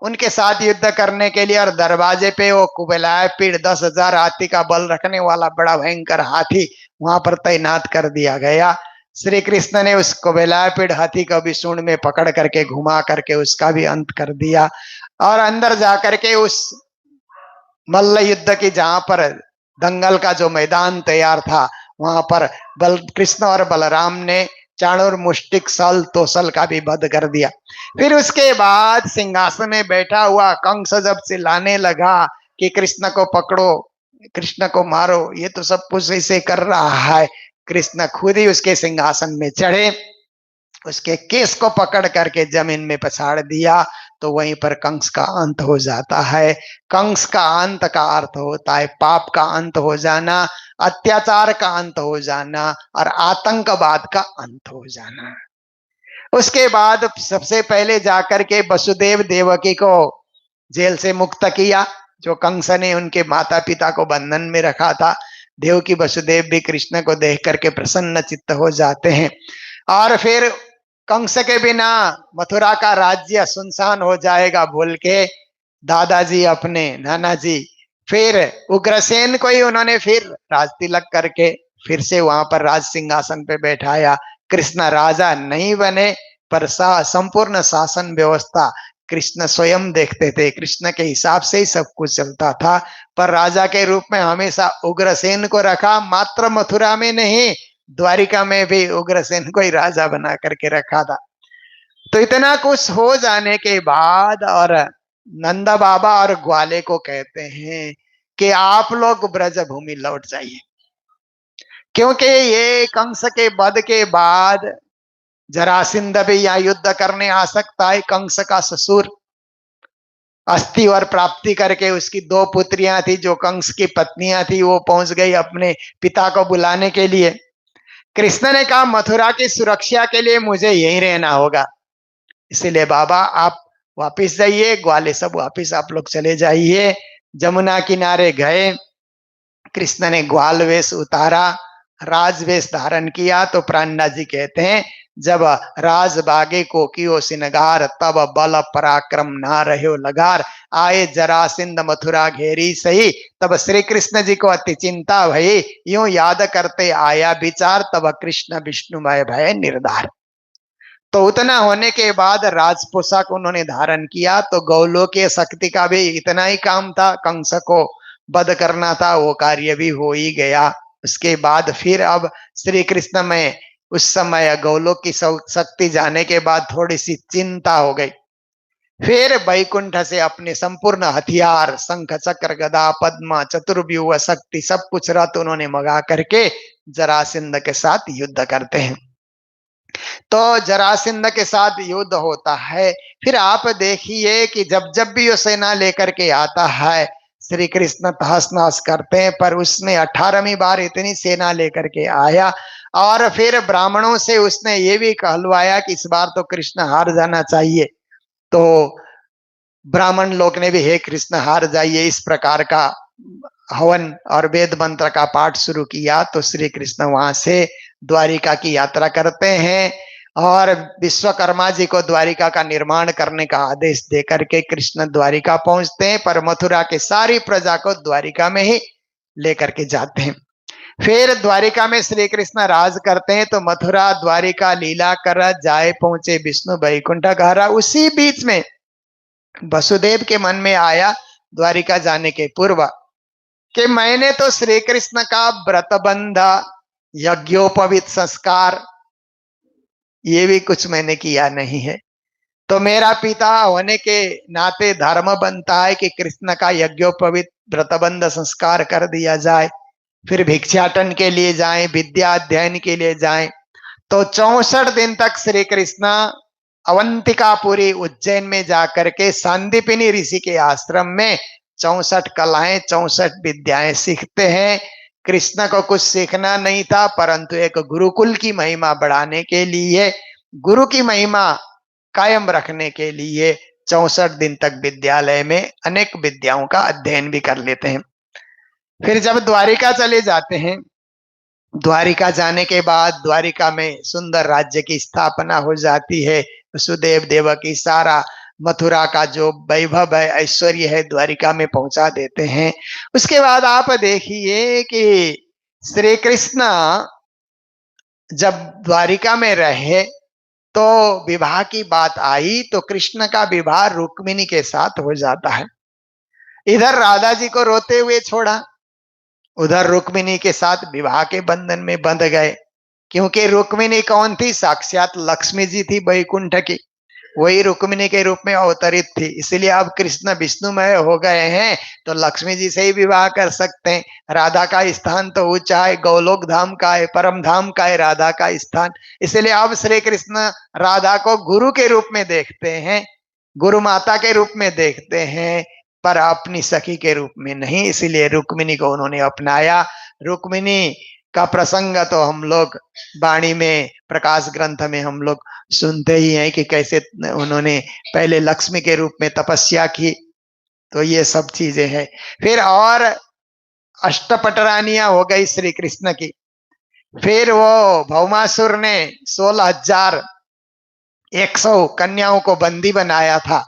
उनके साथ युद्ध करने के लिए और दरवाजे पे वो कुबेलाय पीड़ 10,000 हाथी का बल रखने वाला बड़ा भयंकर हाथी वहां पर तैनात कर दिया गया। श्री कृष्ण ने उस कोबेलापीड़ हाथी को भी सूंड में पकड़ करके घुमा करके उसका भी अंत कर दिया। और अंदर जाकर के उस मल्ल युद्ध की जहां पर दंगल का जो मैदान तैयार था, वहां पर कृष्ण और बलराम ने चाणूर, मुष्टिक, सल, तोसल का भी वध कर दिया। फिर उसके बाद सिंहासन में बैठा हुआ कंस जब चिल्लाने लगा कि कृष्ण को पकड़ो, कृष्ण को मारो, ये तो सब कुछ ऐसे कर रहा है, कृष्ण खुद ही उसके सिंहासन में चढ़े, उसके केस को पकड़ करके जमीन में पछाड़ दिया। तो वहीं पर कंस का अंत हो जाता है। कंस का अंत का अर्थ होता है पाप का अंत हो जाना, अत्याचार का अंत हो जाना और आतंकवाद का अंत हो जाना। उसके बाद सबसे पहले जाकर के वसुदेव देवकी को जेल से मुक्त किया, जो कंस ने उनके माता पिता को बंधन में रखा था। देवकी वसुदेव भी कृष्ण को देख करके प्रसन्न चित्त हो जाते हैं। और फिर कंस के बिना मथुरा का राज्य सुनसान हो जाएगा बोल के दादाजी अपने नाना जी फिर उग्रसेन को ही उन्होंने फिर राज तिलक करके फिर से वहां पर राज सिंहासन पे बैठाया। कृष्ण राजा नहीं बने, पर संपूर्ण शासन व्यवस्था कृष्ण स्वयं देखते थे, कृष्ण के हिसाब से ही सब कुछ चलता था। पर राजा के रूप में हमेशा उग्रसेन को रखा, मात्र मथुरा में नहीं, द्वारिका में भी उग्रसेन को ही राजा बना करके रखा था। तो इतना कुछ हो जाने के बाद और नंदा बाबा और ग्वाले को कहते हैं कि आप लोग ब्रज भूमि लौट जाइए, क्योंकि ये कंस के वध के बाद जरासिंध भी यहाँ युद्ध करने आ सकता है। कंस का ससुर अस्थि और प्राप्ति करके उसकी 2 पुत्रियां थी जो कंस की पत्नियां थी, वो पहुंच गई अपने पिता को बुलाने के लिए। कृष्ण ने कहा मथुरा की सुरक्षा के लिए मुझे यहीं रहना होगा, इसलिए बाबा आप वापिस जाइए, ग्वाले सब वापिस आप लोग चले जाइए। जमुना किनारे गए, कृष्ण ने ग्वाल वेश उतारा, राजवेश धारण किया। तो प्राणनाथ जी कहते हैं जब राज बागे को कियो सिनगार, तब बल पराक्रम ना रहो लगार, आए जरासिंध मथुरा घेरी सही, तब श्री कृष्ण जी को अति चिंता भई, यूं याद करते आया विचार, तब कृष्ण विष्णुमय भय निर्धार। तो उतना होने के बाद राज पोशाक उन्होंने धारण किया। तो गौलोकीय शक्ति का भी इतना ही काम था, कंस को वध करना था, वो कार्य भी हो ही गया। उसके बाद फिर अब श्री कृष्ण में उस समय गौलोक की शक्ति जाने के बाद थोड़ी सी चिंता हो गई। फिर वैकुंठ से अपने संपूर्ण हथियार शंख चक्र गदा पद्म चतुर्व्यूह शक्ति सब कुछ रथ उन्होंने मंगा करके जरासिंध के साथ युद्ध करते हैं। तो जरासिंध के साथ युद्ध होता है। फिर आप देखिए कि जब जब भी वो सेना लेकर के आता है, श्री कृष्ण तहस नहस करते हैं। पर उसने 18वीं बार इतनी सेना लेकर के आया और फिर ब्राह्मणों से उसने ये भी कहलवाया कि इस बार तो कृष्ण हार जाना चाहिए। तो ब्राह्मण लोग ने भी हे कृष्ण हार जाइए इस प्रकार का हवन और वेद मंत्र का पाठ शुरू किया। तो श्री कृष्ण वहां से द्वारिका की यात्रा करते हैं और विश्वकर्मा जी को द्वारिका का निर्माण करने का आदेश देकर के कृष्ण द्वारिका पहुंचते हैं, पर मथुरा के सारी प्रजा को द्वारिका में ही लेकर के जाते हैं। फिर द्वारिका में श्री कृष्ण राज करते हैं। तो मथुरा द्वारिका लीला कर जाए पहुंचे विष्णु वैकुंठ गहरा। उसी बीच में वसुदेव के मन में आया द्वारिका जाने के पूर्व कि मैंने तो श्री कृष्ण का व्रतबंध यज्ञोपवीत संस्कार ये भी कुछ मैंने किया नहीं है, तो मेरा पिता होने के नाते धर्म बनता है कि कृष्ण का यज्ञोपवीत व्रतबंध संस्कार कर दिया जाए, फिर भिक्षाटन के लिए जाएं, विद्या अध्ययन के लिए जाएं। तो 64 दिन तक श्री कृष्ण अवंतिकापुरी उज्जैन में जाकर के सांदीपनी ऋषि के आश्रम में 64 कलाएं 64 विद्याएं सीखते हैं। कृष्ण को कुछ सीखना नहीं था, परंतु एक गुरुकुल की महिमा बढ़ाने के लिए, गुरु की महिमा कायम रखने के लिए 64 दिन तक विद्यालय में अनेक विद्याओं का अध्ययन भी कर लेते हैं। फिर जब द्वारिका चले जाते हैं, द्वारिका जाने के बाद द्वारिका में सुंदर राज्य की स्थापना हो जाती है। वसुदेव देवकी सारा मथुरा का जो वैभव है, ऐश्वर्य है, द्वारिका में पहुंचा देते हैं। उसके बाद आप देखिए कि श्री कृष्ण जब द्वारिका में रहे तो विवाह की बात आई तो कृष्ण का विवाह रुक्मिणी के साथ हो जाता है। इधर राधा जी को रोते हुए छोड़ा, उधर रुक्मिणी के साथ विवाह के बंधन में बंध गए। क्योंकि रुक्मिणी कौन थी? साक्षात लक्ष्मी जी थी वैकुंठ की, वही रुक्मिणी के रूप में अवतरित थी। इसलिए अब कृष्ण विष्णुमय हो गए हैं तो लक्ष्मी जी से ही विवाह कर सकते हैं। राधा का स्थान तो ऊंचा है, गौलोक धाम का है, परम धाम का है राधा का स्थान। इसलिए अब श्री कृष्ण राधा को गुरु के रूप में देखते हैं, गुरु माता के रूप में देखते हैं, पर अपनी सखी के रूप में नहीं। इसीलिए रुक्मिणी को उन्होंने अपनाया। रुक्मिणी का प्रसंग तो हम लोग वाणी में, प्रकाश ग्रंथ में हम लोग सुनते ही हैं कि कैसे उन्होंने पहले लक्ष्मी के रूप में तपस्या की। तो ये सब चीजें हैं। फिर और अष्टपटरानियां हो गई श्री कृष्ण की। फिर वो भौमासुर ने 16,100 कन्याओं को बंदी बनाया था,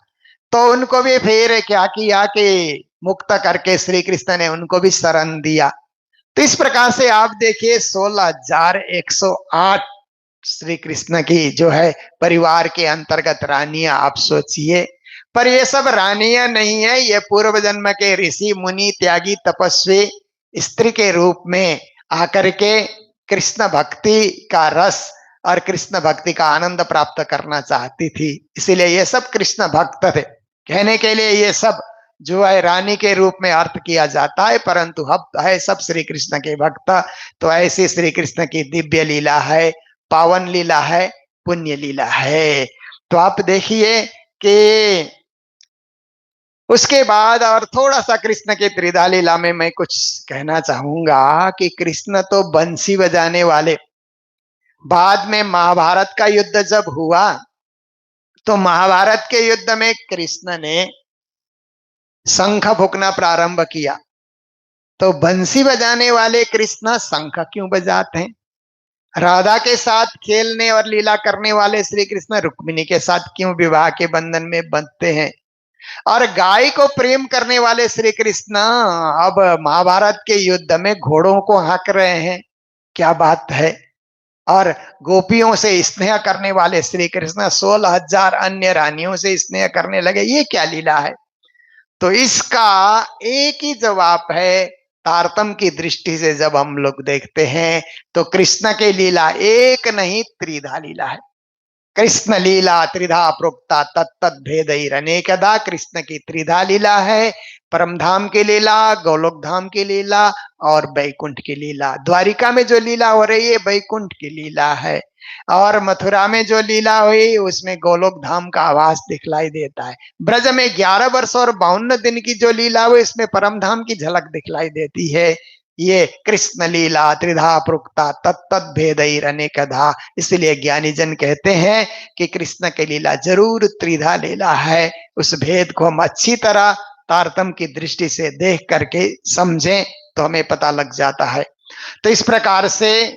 तो उनको भी फिर क्या किया कि मुक्त करके श्री कृष्ण ने उनको भी शरण दिया। तो इस प्रकार से आप देखिए 16,108 श्री कृष्ण की जो है परिवार के अंतर्गत रानियां, आप सोचिए। पर ये सब रानियां नहीं है, ये पूर्व जन्म के ऋषि मुनि त्यागी तपस्वी स्त्री के रूप में आकर के कृष्ण भक्ति का रस और कृष्ण भक्ति का आनंद प्राप्त करना चाहती थी। इसीलिए ये सब कृष्ण भक्त थे। कहने के लिए ये सब जो है रानी के रूप में अर्थ किया जाता है, परंतु हम है सब श्री कृष्ण के भक्त। तो ऐसी श्री कृष्ण की दिव्य लीला है, पावन लीला है, पुण्य लीला है। तो आप देखिए कि उसके बाद और थोड़ा सा कृष्ण के त्रिधा लीला में मैं कुछ कहना चाहूंगा कि कृष्ण तो बंसी बजाने वाले। बाद में महाभारत का युद्ध जब हुआ तो महाभारत के युद्ध में कृष्ण ने शंख फूंकना प्रारंभ किया। तो बंसी बजाने वाले कृष्ण शंख क्यों बजाते हैं? राधा के साथ खेलने और लीला करने वाले श्री कृष्ण रुक्मिणी के साथ क्यों विवाह के बंधन में बंधते हैं? और गाय को प्रेम करने वाले श्री कृष्ण अब महाभारत के युद्ध में घोड़ों को हाँक रहे हैं। क्या बात है! और गोपियों से स्नेह करने वाले श्री कृष्ण 16,000 अन्य रानियों से स्नेह करने लगे। ये क्या लीला है? तो इसका एक ही जवाब है, तारतम की दृष्टि से जब हम लोग देखते हैं तो कृष्ण की लीला एक नहीं त्रिधा लीला है। कृष्ण लीला त्रिधा प्रोक्ता तत्त भेद अनेकदा। कृष्ण की त्रिधा लीला है, परम धाम की लीला, गोलोक धाम की लीला और बैकुंठ की लीला। द्वारिका में जो लीला हो रही है बैकुंठ की लीला है, और मथुरा में जो लीला हुई उसमें गोलोक धाम का आवास दिखलाई देता है। ब्रज में 11 वर्ष और 52 दिन की जो लीला हुई इसमें परम धाम की झलक दिखलाई देती है। ये कृष्ण लीला त्रिधा प्रोक्ता तत्त भेद अनेकधा। इसलिए ज्ञानी जन कहते हैं कि कृष्ण की लीला जरूर त्रिधा लीला है। उस भेद को हम अच्छी तरह तारतम की दृष्टि से देख करके समझें तो हमें पता लग जाता है। तो इस प्रकार से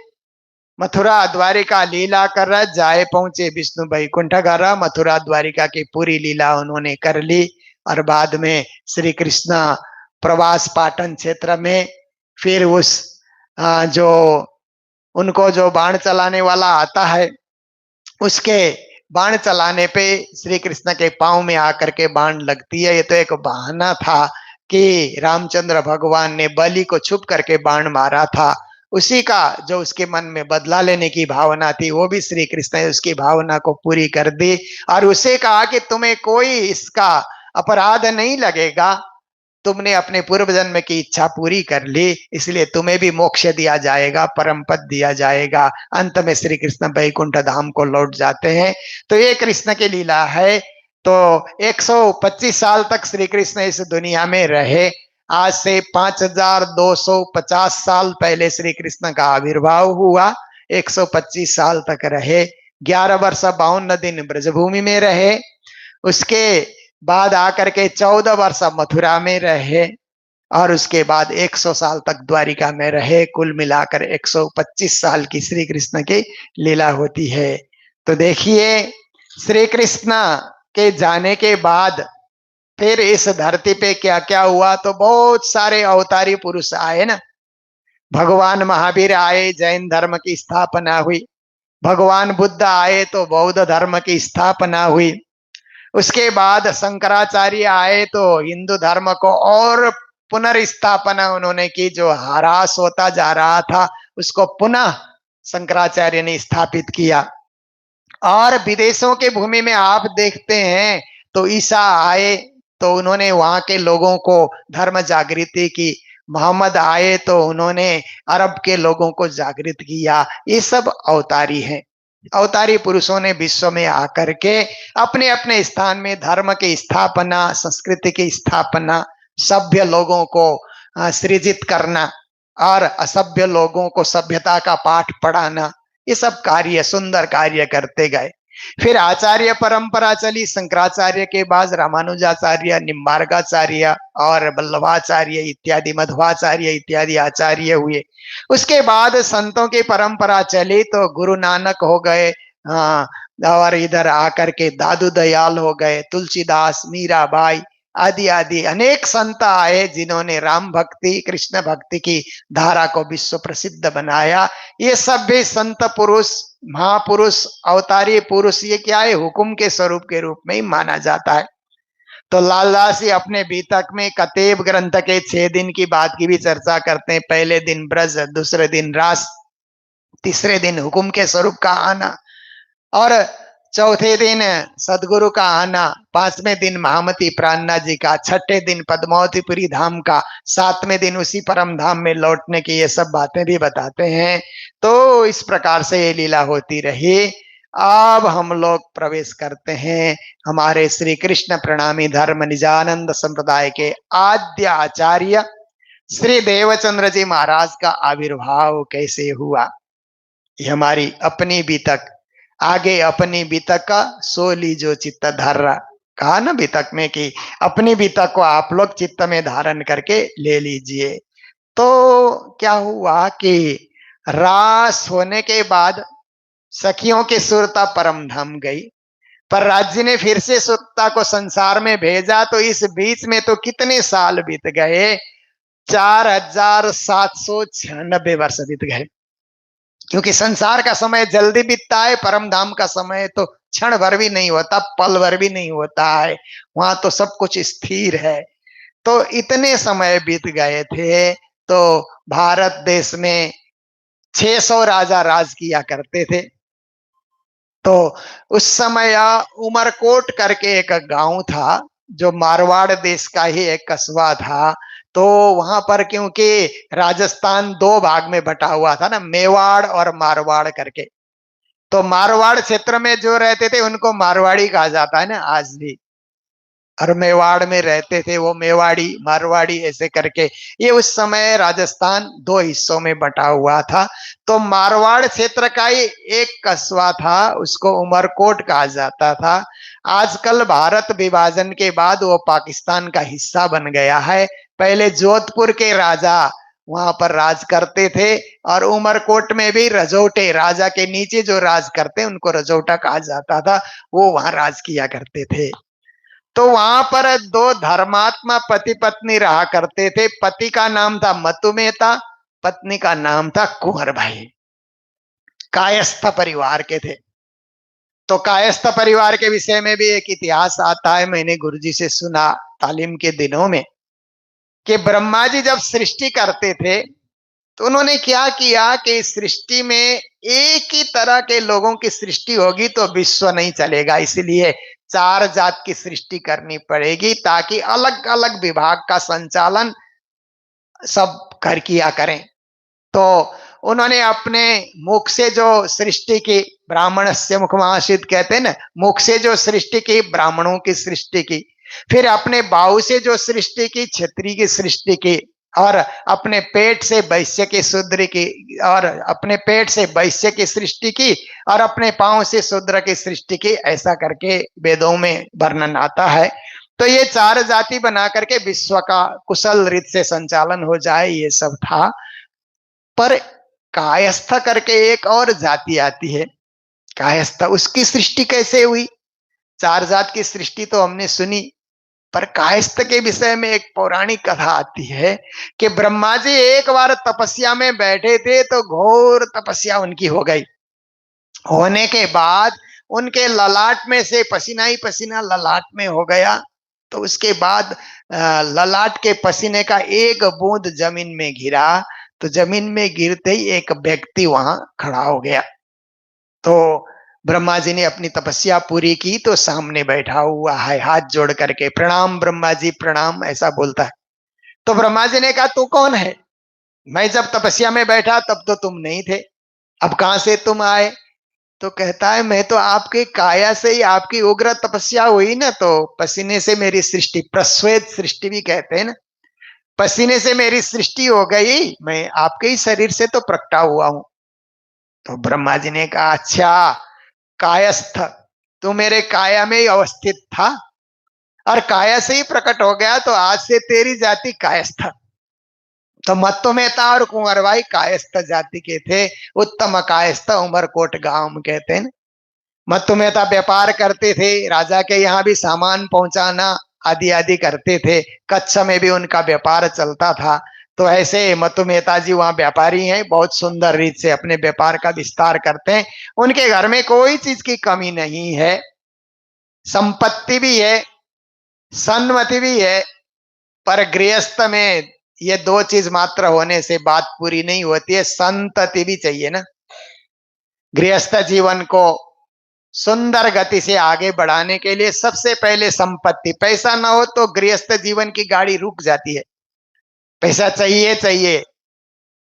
मथुरा द्वारिका लीला कर रहा, जाए पहुंचे विष्णु बैकुंठ घर। मथुरा द्वारिका की पूरी लीला उन्होंने कर ली। और बाद में श्री कृष्ण प्रवास पाटन क्षेत्र में फिर उस जो उनको जो बाण चलाने वाला आता है उसके बाण चलाने पे श्री कृष्ण के पांव में आकर के बाण लगती है। ये तो एक बहाना था कि रामचंद्र भगवान ने बलि को छुप करके बाण मारा था। उसी का जो उसके मन में बदला लेने की भावना थी वो भी श्री कृष्ण ने उसकी भावना को पूरी कर दी और उसे कहा कि तुम्हें कोई इसका अपराध नहीं लगेगा, तुमने अपने पूर्व जन्म की इच्छा पूरी कर ली, इसलिए तुम्हें भी मोक्ष दिया जाएगा, परम पद दिया जाएगा। अंत में श्री कृष्ण बैकुंठ धाम को लौट जाते हैं। तो ये कृष्ण की लीला है। तो 125 साल तक श्री कृष्ण इस दुनिया में रहे। आज से 5250 साल पहले श्री कृष्ण का आविर्भाव हुआ। 125 साल तक रहे, 11 वर्ष 52 दिन ब्रजभूमि में रहे। उसके बाद आकर के 14 वर्ष मथुरा में रहे और उसके बाद 100 साल तक द्वारिका में रहे। कुल मिलाकर 125 साल की श्री कृष्ण की लीला होती है। तो देखिए श्री कृष्ण के जाने के बाद फिर इस धरती पे क्या क्या हुआ। तो बहुत सारे अवतारी पुरुष आए ना, भगवान महावीर आए, जैन धर्म की स्थापना हुई। भगवान बुद्ध आए तो बौद्ध धर्म की स्थापना हुई। उसके बाद शंकराचार्य आए तो हिंदू धर्म को और पुनर्स्थापना उन्होंने की। जो ह्रास होता जा रहा था उसको पुनः शंकराचार्य ने स्थापित किया। और विदेशों के भूमि में आप देखते हैं तो ईसा आए तो उन्होंने वहां के लोगों को धर्म जागृति की। मोहम्मद आए तो उन्होंने अरब के लोगों को जागृत किया। ये सब अवतारी हैं। अवतारी पुरुषों ने विश्व में आकर के अपने अपने स्थान में धर्म की स्थापना, संस्कृति की स्थापना, सभ्य लोगों को सृजित करना और असभ्य लोगों को सभ्यता का पाठ पढ़ाना, ये सब कार्य, सुंदर कार्य करते गए। फिर आचार्य परंपरा चली। शंकराचार्य के बाद रामानुजाचार्य, निम्बार्काचार्य और वल्लभाचार्य इत्यादि, मध्वाचार्य इत्यादि आचार्य हुए। उसके बाद संतों की परंपरा चली तो गुरु नानक हो गए, और इधर आकर के दादू दयाल हो गए, तुलसीदास, मीराबाई आदि आदि अनेक संत आए जिन्होंने राम भक्ति, कृष्ण भक्ति की धारा को विश्व प्रसिद्ध बनाया। ये सब भी संत पुरुष, महापुरुष, अवतारी पुरुष, ये क्या है, हुकुम के स्वरूप के रूप में ही माना जाता है। तो लालदास जी अपने बीतक में कतेब ग्रंथ के 6 दिन की बात की भी चर्चा करते हैं। पहले दिन ब्रज, दूसरे दिन रास, तीसरे दिन हुकुम के स्वरूप का आना और चौथे दिन सदगुरु का आना, 5वें दिन महामती प्राणनाथ जी का, 6ठे दिन पद्मावतीपुरी धाम का, 7वें दिन उसी परम धाम में लौटने की, ये सब बातें भी बताते हैं। तो इस प्रकार से ये लीला होती रही। अब हम लोग प्रवेश करते हैं हमारे श्री कृष्ण प्रणामी धर्म निजानंद संप्रदाय के आद्य आचार्य श्री देवचंद्र जी महाराज का आविर्भाव कैसे हुआ। ये हमारी अपनी बीतक, आगे अपनी बीतक का सो लीजो चित्त धारा, कहा ना बीतक में कि अपनी बीतक को आप लोग चित्त में धारण करके ले लीजिए। तो क्या हुआ कि रास होने के बाद सखियों की सुरता परम धाम गई, पर राज्य ने फिर से सुरता को संसार में भेजा। तो इस बीच में तो कितने साल बीत गए, 4796 वर्ष बीत गए। क्योंकि संसार का समय जल्दी बीतता है, परम धाम का समय तो क्षण भर भी नहीं होता, पल भर भी नहीं होता है। वहां तो सब कुछ स्थिर है। तो इतने समय बीत गए थे। तो भारत देश में 600 राजा राज किया करते थे। तो उस समय उमरकोट करके एक गांव था, जो मारवाड़ देश का ही एक कस्बा था। तो वहां पर क्योंकि राजस्थान 2 भाग में बटा हुआ था ना, मेवाड़ और मारवाड़ करके, तो मारवाड़ क्षेत्र में जो रहते थे उनको मारवाड़ी कहा जाता है ना आज भी। और मेवाड़ में रहते थे वो मेवाड़ी, मारवाड़ी ऐसे करके। ये उस समय राजस्थान 2 हिस्सों में बटा हुआ था। तो मारवाड़ क्षेत्र का ही एक कस्बा था, उसको उमरकोट कहा जाता था। आजकल भारत विभाजन के बाद वो पाकिस्तान का हिस्सा बन गया है। पहले जोधपुर के राजा वहां पर राज करते थे, और उमरकोट में भी रजौटे, राजा के नीचे जो राज करते उनको रजौटा कहा जाता था, वो वहां राज किया करते थे। तो वहां पर 2 धर्मात्मा पति पत्नी रहा करते थे। पति का नाम था मतु मेहता, पत्नी का नाम था कुंवर भाई। कायस्थ परिवार के थे। तो कायस्थ परिवार के विषय में भी एक इतिहास आता है, मैंने गुरुजी से सुना तालीम के दिनों में, कि ब्रह्मा जी जब सृष्टि करते थे तो उन्होंने क्या किया कि सृष्टि में एक ही तरह के लोगों की सृष्टि होगी तो विश्व नहीं चलेगा, इसलिए 4 जात की सृष्टि करनी पड़ेगी, ताकि अलग अलग विभाग का संचालन सब कर किया करें। तो उन्होंने अपने मुख से जो सृष्टि की, ब्राह्मण से मुखमासित कहते हैं ना, मुख से जो सृष्टि की, ब्राह्मणों की सृष्टि की। फिर अपने बाहु से जो सृष्टि की, क्षत्रिय की सृष्टि की। और अपने पेट से वैश्य की, शूद्र की, और अपने पेट से वैश्य की सृष्टि की, और अपने पांव से शूद्र की सृष्टि की। ऐसा करके वेदों में वर्णन आता है। तो ये 4 जाति बना करके विश्व का कुशल रीत से संचालन हो जाए, ये सब था। पर कायस्थ करके एक और जाति आती है, कायस्थ, उसकी सृष्टि कैसे हुई। 4 जात की सृष्टि तो हमने सुनी, पर कायस्थ के विषय में एक पौराणिक कथा आती है कि ब्रह्मा जी एक बार तपस्या में बैठे थे तो घोर तपस्या उनकी हो गई। होने के बाद उनके ललाट में से पसीना ही पसीना ललाट में हो गया। तो उसके बाद ललाट के पसीने का एक बूंद जमीन में गिरा। तो जमीन में गिरते ही एक व्यक्ति वहां खड़ा हो गया। तो ब्रह्मा जी ने अपनी तपस्या पूरी की तो सामने बैठा हुआ है, हाथ जोड़ करके प्रणाम ब्रह्मा जी प्रणाम ऐसा बोलता है। तो ब्रह्मा जी ने कहा तू कौन है? मैं जब तपस्या में बैठा तब तो तुम नहीं थे, अब कहां से तुम आए? तो कहता है मैं तो आपके काया से ही, आपकी उग्र तपस्या हुई ना तो पसीने से मेरी सृष्टि, प्रस्वेद सृष्टि भी कहते हैं ना, पसीने से मेरी सृष्टि हो गई, मैं आपके ही शरीर से तो प्रकटा हुआ हूं। तो ब्रह्मा जी ने कहा अच्छा कायस्थ, तू मेरे काया में ही अवस्थित था और काया से ही प्रकट हो गया तो आज से तेरी जाति कायस्थ। तो मत्तो मेहता और कुंवर भाई कायस्थ जाति के थे, उत्तम कायस्थ उमरकोट गांव कहते हैं। मत्तो मेहता व्यापार करते थे, राजा के यहाँ भी सामान पहुंचाना आदि आदि करते थे, कच्छ में भी उनका व्यापार चलता था। तो ऐसे मत्तो मेहता जी वहाँ व्यापारी हैं, बहुत सुंदर रीत से अपने व्यापार का विस्तार करते हैं। उनके घर में कोई चीज की कमी नहीं है, संपत्ति भी है, सन्मति भी है, पर गृहस्थ में ये दो चीज मात्र होने से बात पूरी नहीं होती है, संतति भी चाहिए ना। गृहस्थ जीवन को सुंदर गति से आगे बढ़ाने के लिए सबसे पहले संपत्ति, पैसा ना हो तो गृहस्थ जीवन की गाड़ी रुक जाती है। पैसा चाहिए चाहिए,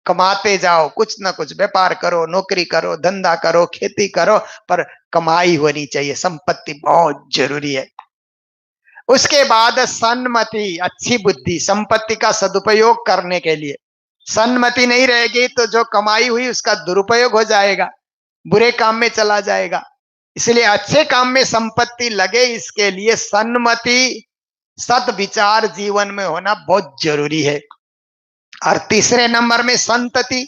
कमाते जाओ, कुछ ना कुछ व्यापार करो, नौकरी करो, धंधा करो, खेती करो, पर कमाई होनी चाहिए, संपत्ति बहुत जरूरी है। उसके बाद सन्मति, अच्छी बुद्धि, संपत्ति का सदुपयोग करने के लिए। सन्मति नहीं रहेगी तो जो कमाई हुई उसका दुरुपयोग हो जाएगा, बुरे काम में चला जाएगा। इसलिए अच्छे काम में संपत्ति लगे, इसके लिए सन्मति, सद्विचार जीवन में होना बहुत जरूरी है। और तीसरे नंबर में संतति,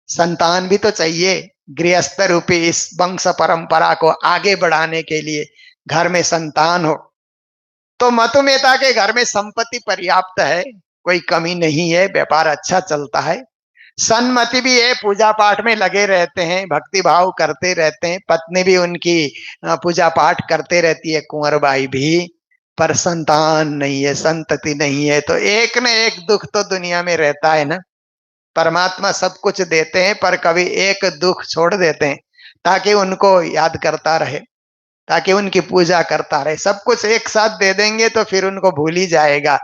संतान भी तो चाहिए। गृहस्थ रूपी इस वंश परंपरा को आगे बढ़ाने के लिए घर में संतान हो। तो मतु मेहता के घर में संपत्ति पर्याप्त है, कोई कमी नहीं है, व्यापार अच्छा चलता है, सन्मति भी है, पूजा पाठ में लगे रहते हैं, भक्ति भाव करते रहते हैं, पत्नी भी उनकी पूजा पाठ करते रहती है, कुंवर बाई भी। पर संतान नहीं है, संतति नहीं है, तो एक न एक दुख तो दुनिया में रहता है ना। परमात्मा सब कुछ देते हैं पर कभी एक दुख छोड़ देते हैं ताकि उनको याद करता रहे, ताकि उनकी पूजा करता रहे। सब कुछ एक साथ दे देंगे तो फिर उनको भूल ही जाएगा।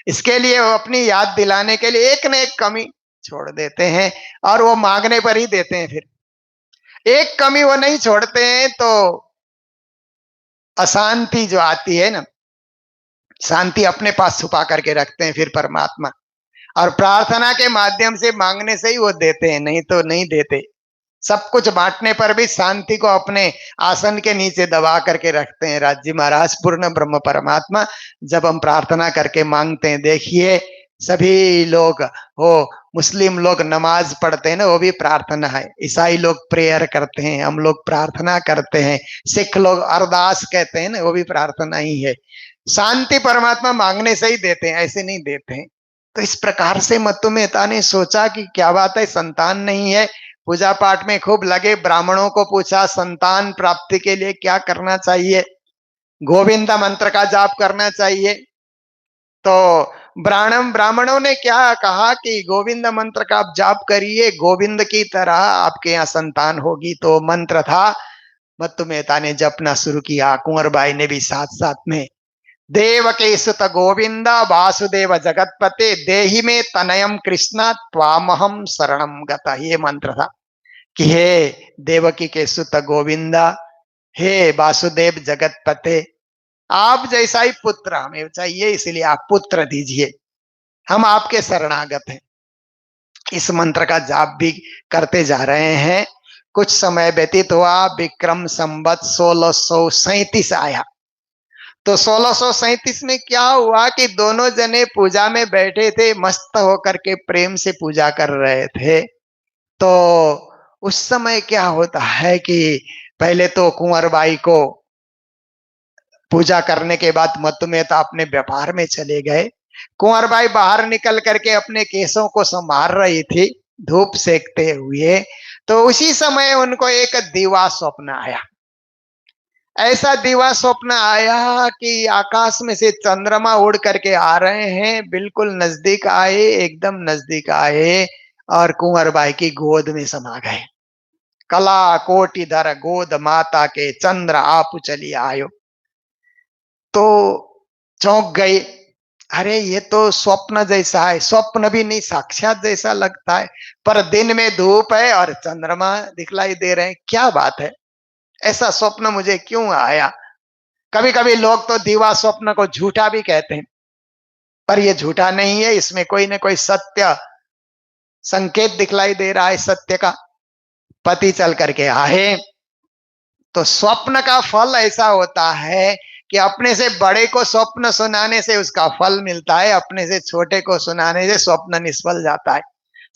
इसके लिए वो अपनी याद दिलाने के लिए एक न एक कमी छोड़ देते हैं और वो मांगने पर ही देते हैं। फिर एक कमी वो नहीं छोड़ते हैं तो अशांति जो आती है ना, शांति अपने पास छुपा करके रखते हैं फिर परमात्मा, और प्रार्थना के माध्यम से मांगने से ही वो देते हैं, नहीं तो नहीं देते। सब कुछ बांटने पर भी शांति को अपने आसन के नीचे दबा करके रखते हैं राजी महाराज पूर्ण ब्रह्म परमात्मा। जब हम प्रार्थना करके मांगते हैं, देखिए सभी लोग, वो मुस्लिम लोग नमाज पढ़ते हैं ना, वो भी प्रार्थना है, ईसाई लोग प्रेयर करते हैं, हम लोग प्रार्थना करते हैं, सिख लोग अरदास कहते हैं ना, वो भी प्रार्थना ही है। शांति परमात्मा मांगने से ही देते हैं, ऐसे नहीं देते हैं। तो इस प्रकार से मत्तु मेहता ने सोचा कि क्या बात है, संतान नहीं है, पूजा पाठ में खूब लगे, ब्राह्मणों को पूछा संतान प्राप्ति के लिए क्या करना चाहिए, गोविंद मंत्र का जाप करना चाहिए। तो ब्राह्मणों ने क्या कहा कि गोविंद मंत्र का आप जाप करिए, गोविंद की तरह आपके यहाँ संतान होगी। तो मंत्र था, मत्तु मेहता ने जपना शुरू किया, कुंवर बाई ने भी साथ साथ में, देवके सुत गोविंद वासुदेव जगतपते देहि में तनयम कृष्ण त्वामहम शरणम गता। ये मंत्र था कि हे देवकी के सुत गोविंदा, हे वासुदेव जगतपते, आप जैसा ही पुत्र हमें चाहिए, इसलिए आप पुत्र दीजिए, हम आपके शरणागत हैं। इस मंत्र का जाप भी करते जा रहे हैं। कुछ समय व्यतीत हुआ, विक्रम संवत 1637 आया। तो 1637 में क्या हुआ कि दोनों जने पूजा में बैठे थे, मस्त होकर के प्रेम से पूजा कर रहे थे। तो उस समय क्या होता है कि पहले तो कुंवर बाई को पूजा करने के बाद मत्तु मेहता अपने व्यापार में चले गए। कुंवर बाई बाहर निकल करके अपने केसों को संभाल रही थी धूप सेकते हुए। तो उसी समय उनको एक दीवा स्वप्न आया। ऐसा दीवा स्वप्न आया कि आकाश में से चंद्रमा उड़ करके आ रहे हैं, बिल्कुल नजदीक आए, एकदम नजदीक आए और कुंवर बाई की गोद में समा गए। कला कोटि धर गोद माता के, चंद्र आप चली आयो। तो चौंक गई, अरे ये तो स्वप्न जैसा है, स्वप्न भी नहीं साक्षात जैसा लगता है, पर दिन में धूप है और चंद्रमा दिखलाई दे रहे हैं, क्या बात है, ऐसा स्वप्न मुझे क्यों आया। कभी कभी लोग तो दीवा स्वप्न को झूठा भी कहते हैं, पर ये झूठा नहीं है, इसमें कोई ना कोई सत्य संकेत दिखलाई दे रहा है सत्य का। पति चल करके आए तो स्वप्न का फल ऐसा होता है कि अपने से बड़े को स्वप्न सुनाने से उसका फल मिलता है, अपने से छोटे को सुनाने से स्वप्न निष्फल जाता है।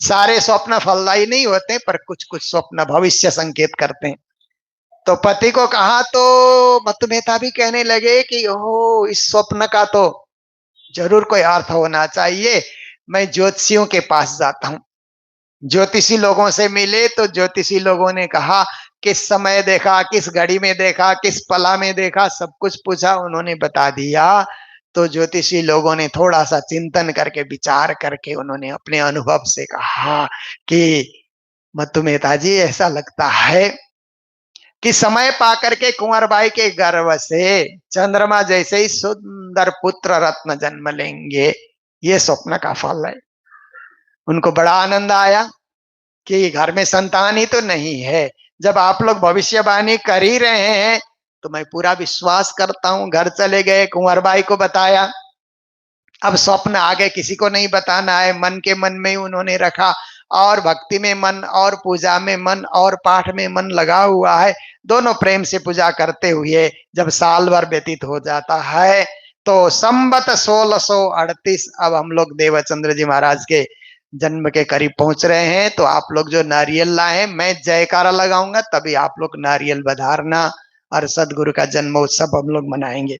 सारे स्वप्न फलदायी नहीं होते, पर कुछ कुछ स्वप्न भविष्य संकेत करते हैं। तो पति को कहा तो मत्तु मेहता भी कहने लगे कि ओह, इस स्वप्न का तो जरूर कोई अर्थ होना चाहिए, मैं ज्योतिषियों के पास जाता हूं। ज्योतिषी लोगों से मिले तो ज्योतिषी लोगों ने कहा किस समय देखा, किस घड़ी में देखा, किस पला में देखा, सब कुछ पूछा, उन्होंने बता दिया। तो ज्योतिषी लोगों ने थोड़ा सा चिंतन करके विचार करके उन्होंने अपने अनुभव से कहा कि मत्तु मेहता जी, ऐसा लगता है कि समय पाकर के कुंवर बाई के गर्भ से चंद्रमा जैसे ही सुंदर पुत्र रत्न जन्म लेंगे, ये स्वप्न का फल है। उनको बड़ा आनंद आया कि घर में संतान ही तो नहीं है, जब आप लोग भविष्यवाणी कर ही रहे हैं तो मैं पूरा विश्वास करता हूं। घर चले गए, कुंवर बाई को बताया। अब स्वप्न आगे किसी को नहीं बताना है, मन के मन में ही उन्होंने रखा और भक्ति में मन और पूजा में मन और पाठ में मन लगा हुआ है। दोनों प्रेम से पूजा करते हुए जब साल भर व्यतीत हो जाता है तो संवत 1638, अब हम लोग देवचंद्र जी महाराज के जन्म के करीब पहुंच रहे हैं। तो आप लोग जो नारियल लाए, मैं जयकारा लगाऊंगा तभी आप लोग नारियल बधारना और सदगुरु का जन्म उत्सव हम लोग मनाएंगे।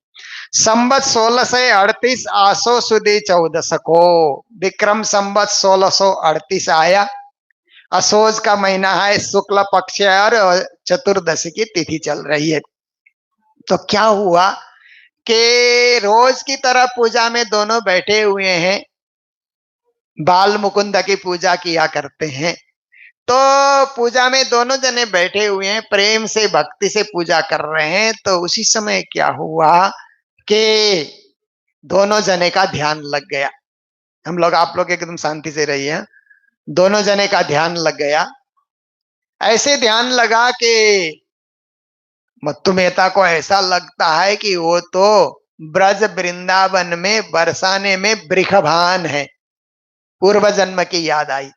संवत 1638 आसो सुदी 14 को, विक्रम संवत 1638 आया। असोज का महीना है, शुक्ल पक्ष और चतुर्दशी की तिथि चल रही है। तो क्या हुआ कि रोज की तरह पूजा में दोनों बैठे हुए हैं, बाल मुकुंद की पूजा किया करते हैं। तो पूजा में दोनों जने बैठे हुए हैं, प्रेम से भक्ति से पूजा कर रहे हैं। तो उसी समय क्या हुआ कि दोनों जने का ध्यान लग गया। हम लोग, आप लोग एकदम शांति से रहिए। दोनों जने का ध्यान लग गया, ऐसे ध्यान लगा कि मत्तु मेहता को ऐसा लगता है कि वो तो ब्रज वृंदावन में बरसाने में वृषभान है, पूर्व जन्म की याद आई।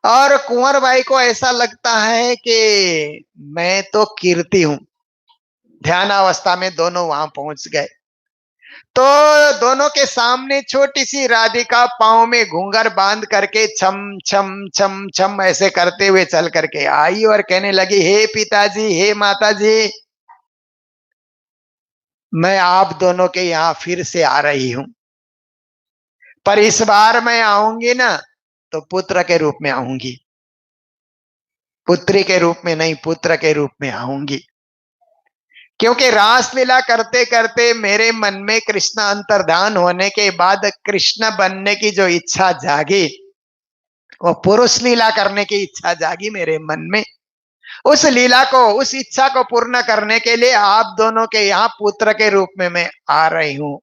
और कुंवर बाई को ऐसा लगता है कि मैं तो कीर्ति हूं। ध्यानावस्था में दोनों वहां पहुंच गए। तो दोनों के सामने छोटी सी राधिका पांव में घूंघर बांध करके छम छम छम छम ऐसे करते हुए चल करके आई और कहने लगी, हे पिताजी, हे माताजी, मैं आप दोनों के यहाँ फिर से आ रही हूं, पर इस बार मैं आऊंगी ना तो पुत्र के रूप में आऊंगी, पुत्री के रूप में नहीं, पुत्र के रूप में आऊंगी। क्योंकि रासलीला करते करते मेरे मन में कृष्ण अंतर्धान होने के बाद कृष्ण बनने की जो इच्छा जागी, वो पुरुष लीला करने की इच्छा जागी मेरे मन में। उस लीला को, उस इच्छा को पूर्ण करने के लिए आप दोनों के यहाँ पुत्र के रूप में मैं आ रही हूं,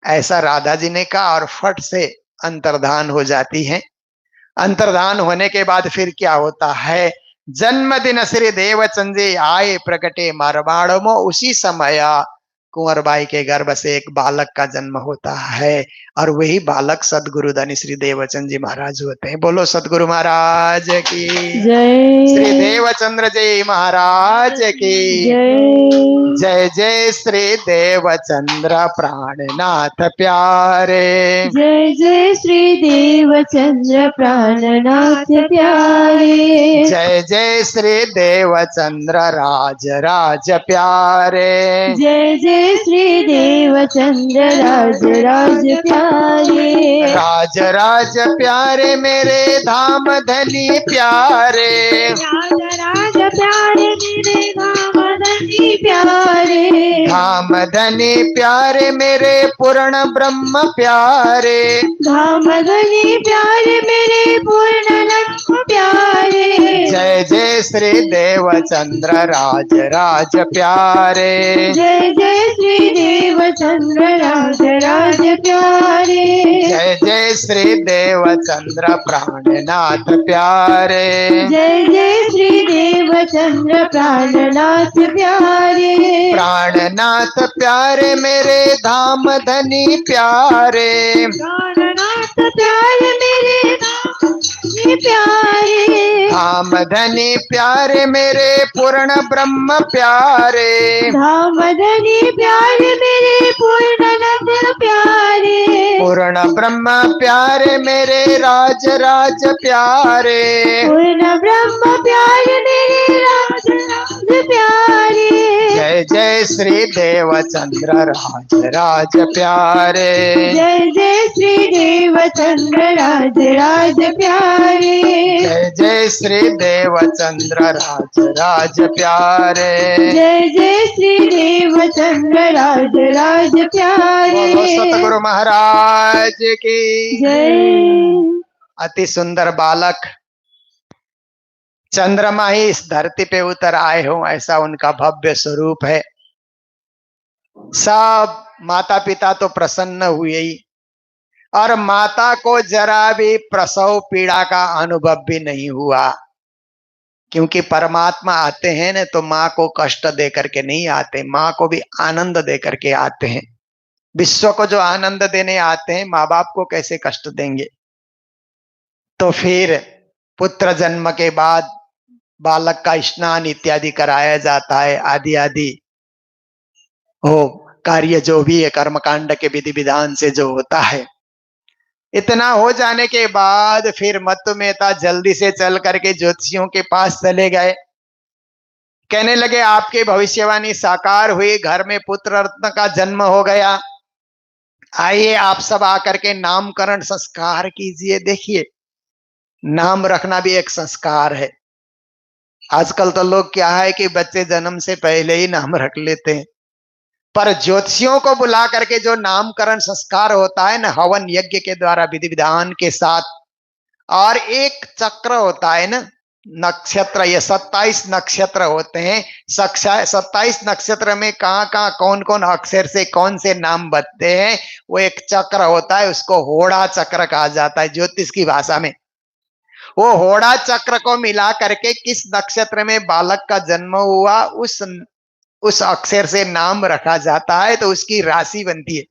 ऐसा राधा जी ने कहा और फट से अंतर्धान हो जाती है। अंतर्धान होने के बाद फिर क्या होता है, जन्मदिन श्री देवचंद आए प्रकटे मारवाड़मो, उसी समय कुंवरबाई के गर्भ से एक बालक का जन्म होता है और वही बालक सदगुरु धनी श्री देवचंद जी महाराज होते हैं। बोलो सदगुरु महाराज की जय। श्री देवचंद्र जी महाराज की जय। जय जय श्री देवचंद्र प्राणनाथ प्यारे। जय जय श्री देवचंद्र प्राणनाथ प्यारे। जय जय श्री देवचंद्र राज राज प्यारे। जय जय श्री देवचंद्र राज राज प्यारे। राज राज प्यारे मेरे धाम धनी प्यारे। राज राज प्यारे मेरे धाम धनी प्यारे। धाम धनी प्यारे मेरे पूर्ण ब्रह्म प्यारे। धाम धनी प्यारे मेरे पूर्ण ब्रह्म प्यारे। जय जय श्री देवचंद्र राज राज प्यारे। जय जय श्री देवचंद्र राज राज प्यारे। जय जय श्री देवचंद्र प्राणनाथ प्यारे। जय जय श्री देवचंद्र प्राणनाथ प्यारे। प्राणनाथ प्यारे मेरे धाम धनी प्यारे। प्राणनाथ प्यारे मेरे धाम धनी प्यारे। धाम धनी प्यारे मेरे पूर्ण ब्रह्म प्यारे। धाम धनी प्यारे मेरे पूर्णानंद प्यारे। पूर्ण ब्रह्म प्यारे मेरे राज राज प्यारे। पूर्ण ब्रह्म प्यारे मेरे राज राज प्यारे। जय जय श्री देवचंद्र राज राज प्यारे। जय जय श्री देवचंद्र राज राज प्यारे। जय जय श्री देवचंद्र राज राज प्यारे। जय जय श्री देवचंद्र राज राज प्यारे। बोलो सतगुरु महाराज की जय। अति सुंदर बालक चंद्रमा ही इस धरती पे उतर आए हो ऐसा उनका भव्य स्वरूप है। सब माता पिता तो प्रसन्न हुए ही और माता को जरा भी प्रसव पीड़ा का अनुभव भी नहीं हुआ, क्योंकि परमात्मा आते हैं ना तो माँ को कष्ट दे करके नहीं आते, माँ को भी आनंद दे करके आते हैं। विश्व को जो आनंद देने आते हैं माँ बाप को कैसे कष्ट देंगे। तो फिर पुत्र जन्म के बाद बालक का स्नान इत्यादि कराया जाता है, आदि आदि हो कार्य जो भी है कर्मकांड के विधि विधान से जो होता है। इतना हो जाने के बाद फिर मत्तु मेहता जल्दी से चल करके ज्योतिषियों के पास चले गए। कहने लगे आपकी भविष्यवाणी साकार हुई, घर में पुत्र रत्न का जन्म हो गया, आइए आप सब आकर के नामकरण संस्कार कीजिए। देखिए नाम रखना भी एक संस्कार है। आजकल तो लोग क्या है कि बच्चे जन्म से पहले ही नाम रख लेते हैं, पर ज्योतिषियों को बुला करके जो नामकरण संस्कार होता है ना हवन यज्ञ के द्वारा विधि विधान के साथ, और एक चक्र होता है ना नक्षत्र, ये 27 नक्षत्र होते हैं। 27 नक्षत्र में कहाँ कहाँ कौन कौन अक्षर से कौन से नाम बनते हैं, वो एक चक्र होता है, उसको होड़ा चक्र कहा जाता है ज्योतिष की भाषा में। वो होड़ा चक्र को मिला करके किस नक्षत्र में बालक का जन्म हुआ उस अक्षर से नाम रखा जाता है, तो उसकी राशि बनती है।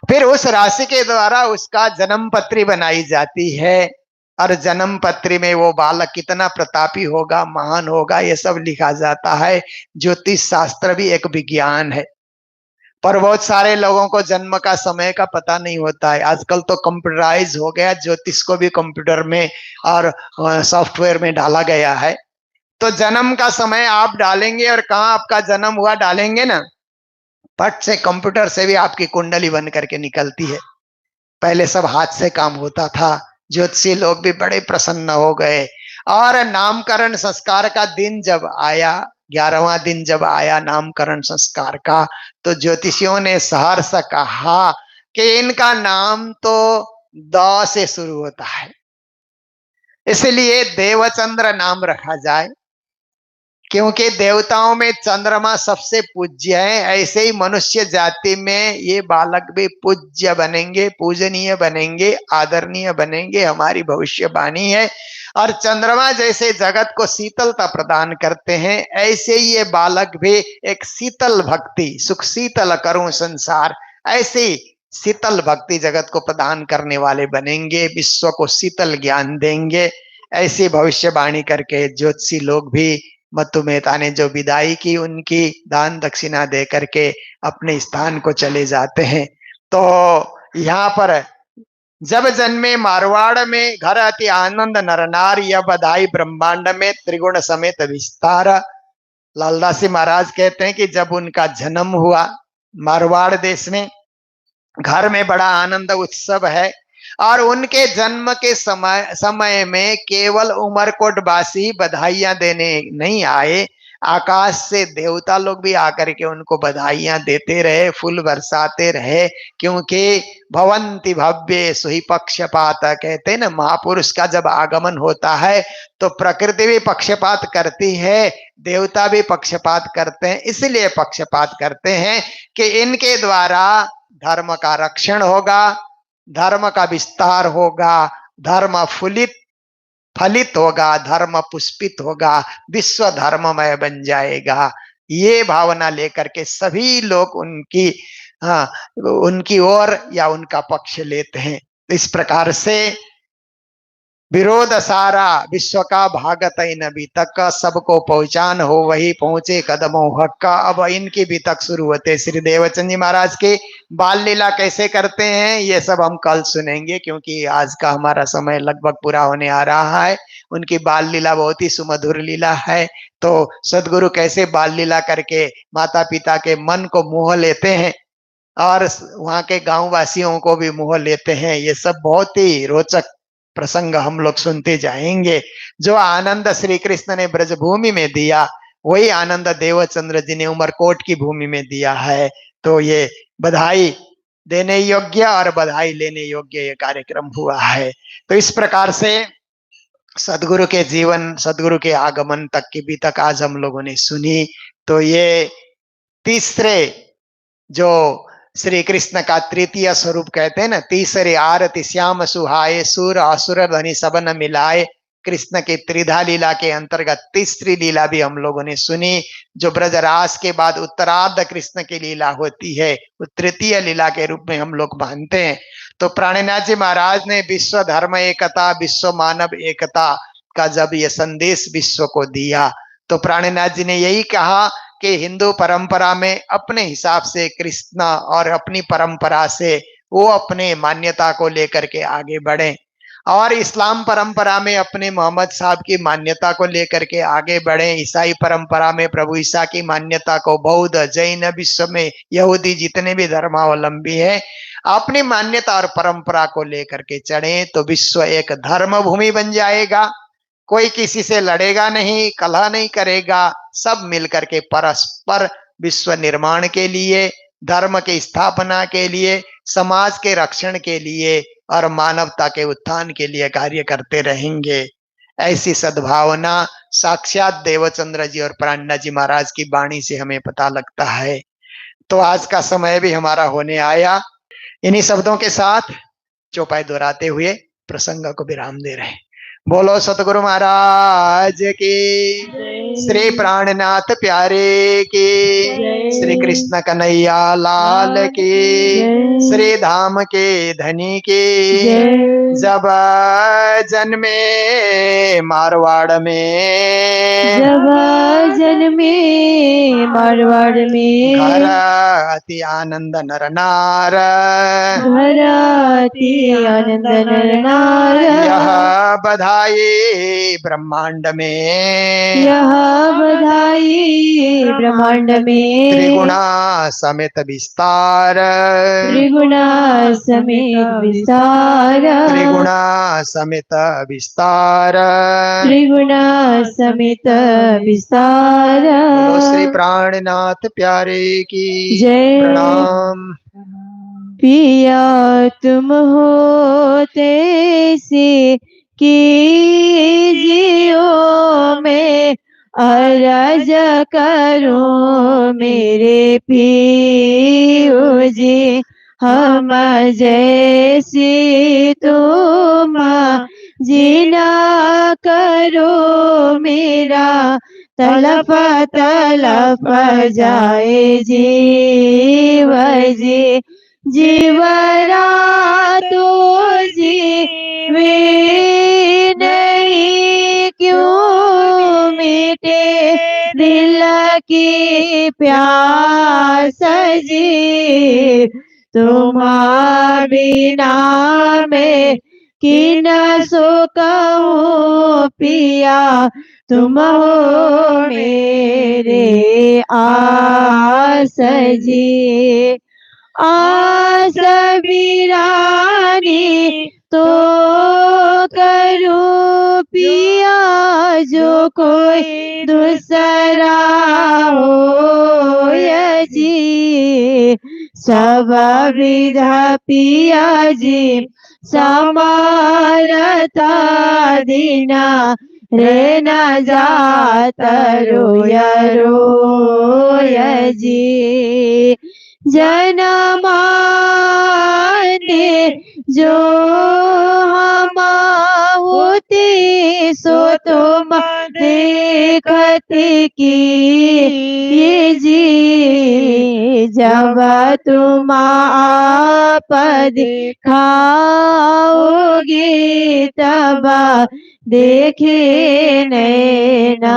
फिर उस राशि के द्वारा उसका जन्म पत्री बनाई जाती है, और जन्म पत्री में वो बालक कितना प्रतापी होगा, महान होगा, ये सब लिखा जाता है। ज्योतिष शास्त्र भी एक विज्ञान है, पर बहुत सारे लोगों को जन्म का समय का पता नहीं होता है। आजकल तो कंप्यूटराइज हो गया, ज्योतिष को भी कंप्यूटर में और सॉफ्टवेयर में डाला गया है। तो जन्म का समय आप डालेंगे और कहाँ आपका जन्म हुआ डालेंगे ना, पट से कंप्यूटर से भी आपकी कुंडली बन करके निकलती है। पहले सब हाथ से काम होता था। ज्योतिषी लोग भी बड़े प्रसन्न हो गए, और नामकरण संस्कार का दिन जब आया, 11वां दिन जब आया नामकरण संस्कार का, तो ज्योतिषियों ने सहर्ष कहा कि इनका नाम तो द से शुरू होता है, इसलिए देवचंद्र नाम रखा जाए, क्योंकि देवताओं में चंद्रमा सबसे पूज्य है। ऐसे ही मनुष्य जाति में ये बालक भी पूज्य बनेंगे, पूजनीय बनेंगे, आदरणीय बनेंगे, हमारी भविष्यवाणी है। और चंद्रमा जैसे जगत को शीतलता प्रदान करते हैं, ऐसे ही ये बालक भी एक शीतल भक्ति, सुख शीतल करूं संसार, ऐसे शीतल भक्ति जगत को प्रदान करने वाले बनेंगे, विश्व को शीतल ज्ञान देंगे। ऐसी भविष्यवाणी करके ज्योतिषी लोग भी, मत्तु मेहता ने जो विदाई की उनकी दान दक्षिणा दे करके अपने स्थान को चले जाते हैं। तो यहाँ पर जब जन्मे मारवाड़ में, घर अति आनंद नरनार, यह बधाई ब्रह्मांड में त्रिगुण समेत विस्तार। लालदास जी महाराज कहते हैं कि जब उनका जन्म हुआ मारवाड़ देश में, घर में बड़ा आनंद उत्सव है, और उनके जन्म के समय में केवल उमरकोट वासी बधाइयां देने नहीं आए, आकाश से देवता लोग भी आकर के उनको बधाइयां देते रहे, फूल बरसाते रहे, क्योंकि भवंति भव्य सुहि पक्षपात, कहते हैं ना, महापुरुष का जब आगमन होता है तो प्रकृति भी पक्षपात करती है, देवता भी पक्षपात करते हैं। इसलिए पक्षपात करते हैं कि इनके द्वारा धर्म का रक्षण होगा, धर्म का विस्तार होगा, धर्म फलित होगा, धर्म पुष्पित होगा, विश्व धर्ममय बन जाएगा। ये भावना लेकर के सभी लोग उनकी ओर या उनका पक्ष लेते हैं। इस प्रकार से विरोध सारा विश्व का भागत इन अभी तक, सबको पहचान हो वही पहुंचे कदमों हक का। अब इनकी भी तक शुरू होते श्री देवचंद जी महाराज के बाल लीला कैसे करते हैं, ये सब हम कल सुनेंगे, क्योंकि आज का हमारा समय लगभग पूरा होने आ रहा है। उनकी बाल लीला बहुत ही सुमधुर लीला है। तो सदगुरु कैसे बाल लीला करके माता पिता के मन को मोह लेते हैं और वहाँ के गांव वासियों को भी मोह लेते हैं, ये सब बहुत ही रोचक प्रसंग हम लोग सुनते जाएंगे। जो आनंद श्री कृष्ण ने ब्रजभूमि में दिया, वही आनंद देवचंद्र जी ने उमरकोट की भूमि में दिया है। तो ये बधाई देने योग्य और बधाई लेने योग्य ये कार्यक्रम हुआ है। तो इस प्रकार से सदगुरु के जीवन, सदगुरु के आगमन तक की भी तक आज हम लोगों ने सुनी। तो ये तीसरे जो श्री कृष्ण का तृतीय स्वरूप कहते हैं ना, तीसरे आरती श्याम सुहाए, सुर असुर धनी सबन मिलाए, कृष्ण की त्रिधा लीला के अंतर्गत तीसरी लीला भी हम लोगों ने सुनी, जो ब्रजरास के बाद उत्तरार्ध कृष्ण की लीला होती है, वो तृतीय लीला के रूप में हम लोग मानते हैं। तो प्राणनाथ जी महाराज ने विश्व धर्म एकता, विश्व मानव एकता का जब ये संदेश विश्व को दिया, तो प्राणनाथ जी ने यही कहा कि हिंदू परंपरा में अपने हिसाब से कृष्ण और अपनी परंपरा से वो अपने मान्यता को लेकर के आगे बढ़े, और इस्लाम परंपरा में अपने मोहम्मद साहब की मान्यता को लेकर के आगे बढ़े, ईसाई परंपरा में प्रभु ईसा की मान्यता को, बौद्ध जैन विश्व में यहूदी जितने भी धर्मावलंबी है अपनी मान्यता और परंपरा को लेकर के चढ़े, तो विश्व एक धर्म भूमि बन जाएगा। कोई किसी से लड़ेगा नहीं, कलह नहीं करेगा, सब मिलकर के परस्पर विश्व निर्माण के लिए, धर्म की स्थापना के लिए, समाज के रक्षण के लिए और मानवता के उत्थान के लिए कार्य करते रहेंगे। ऐसी सद्भावना साक्षात देवचंद्र जी और प्राणनाथ जी महाराज की वाणी से हमें पता लगता है। तो आज का समय भी हमारा होने आया। इन्हीं शब्दों के साथ चौपाई दोहराते हुए प्रसंग को विराम दे रहे हैं। बोलो सतगुरु महाराज की, श्री प्राणनाथ प्यारे की, श्री कृष्ण कन्हैया लाल की, श्री धाम के धनी की। जब जन्मे मारवाड़ में, जब जन्मे मारवाड़ में, घर अति आनंद नर नार, घर अति आनंद नर नार। यह बधाई ब्रह्मांड में, यह बधाई ब्रह्मांड में, त्रिगुणा समेत विस्तार, त्रिगुणा समेत विस्तार, त्रिगुणा समेत विस्तार, त्रिगुणा समेत विस्तार। बोलो श्री प्राणनाथ प्यारे की जय। प्रणाम। पिया तुम होते से कीजियो में अरज करो मेरे पियो जी, हम जैसी तुम जीना करो मेरा तलप तलप जाए जीव जी जीवरा तो जीवे नहीं क्यों मिटे दिल की प्यास जी तुम्हारे बिना में कि न सो कहूँ पिया तुम हो मेरे आस जी आस बिरानी तो करूं पिया जो कोई दूसरा हो जी सब विधा पिया जी समारता दीना रे न जात रोय जी जनमाने जो हम होते सो तुम देखत की ये जी जब तुम आप दिखाओगे तब देखे नैना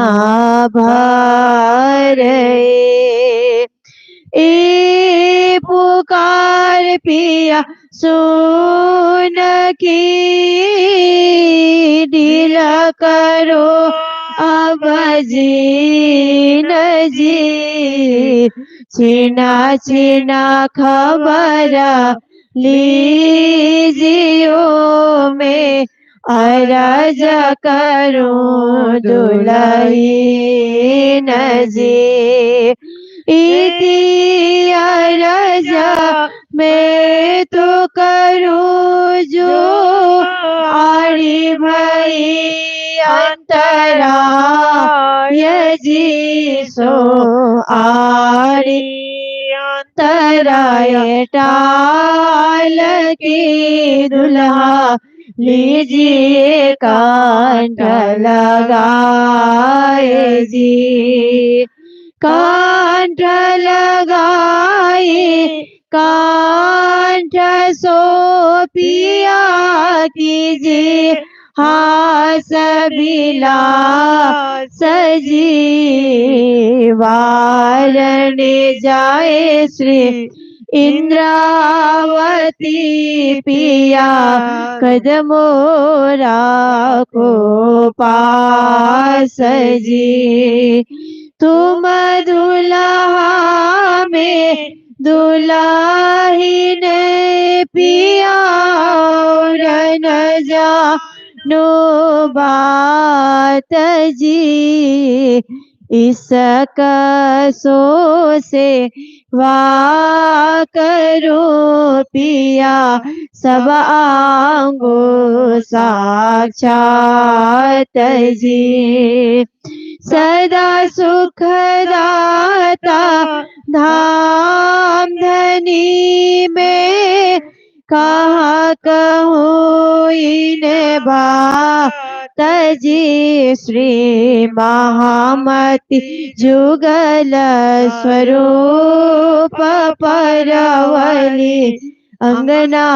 भर ए पुकार पिया सुन की दिल करो अब जी न जी छिना छिना खबर लीजियो में अरज करूं दुल्हीन जी इति अरज मैं तो करूं जो आड़ी भई अंतरा जी सो आड़ी अंतराय टाल की दुल्हा लीजिए कांठ लगाए जी कांठ लगाए कांठ सो पिया कीजिए हास बिलास जी वारने जाए श्री इंद्रावती पिया कदमों राखो पास जी तुम दुल्हा में दुल्हीन पिया और न जानो बात जी इस कसो से वाह करो पिया सब आंगो साक्षात जी सदा सुखदाता धाम धनी में कहा कहूँ इन बात जी श्री महामति जुगल स्वरूप परवली अंगना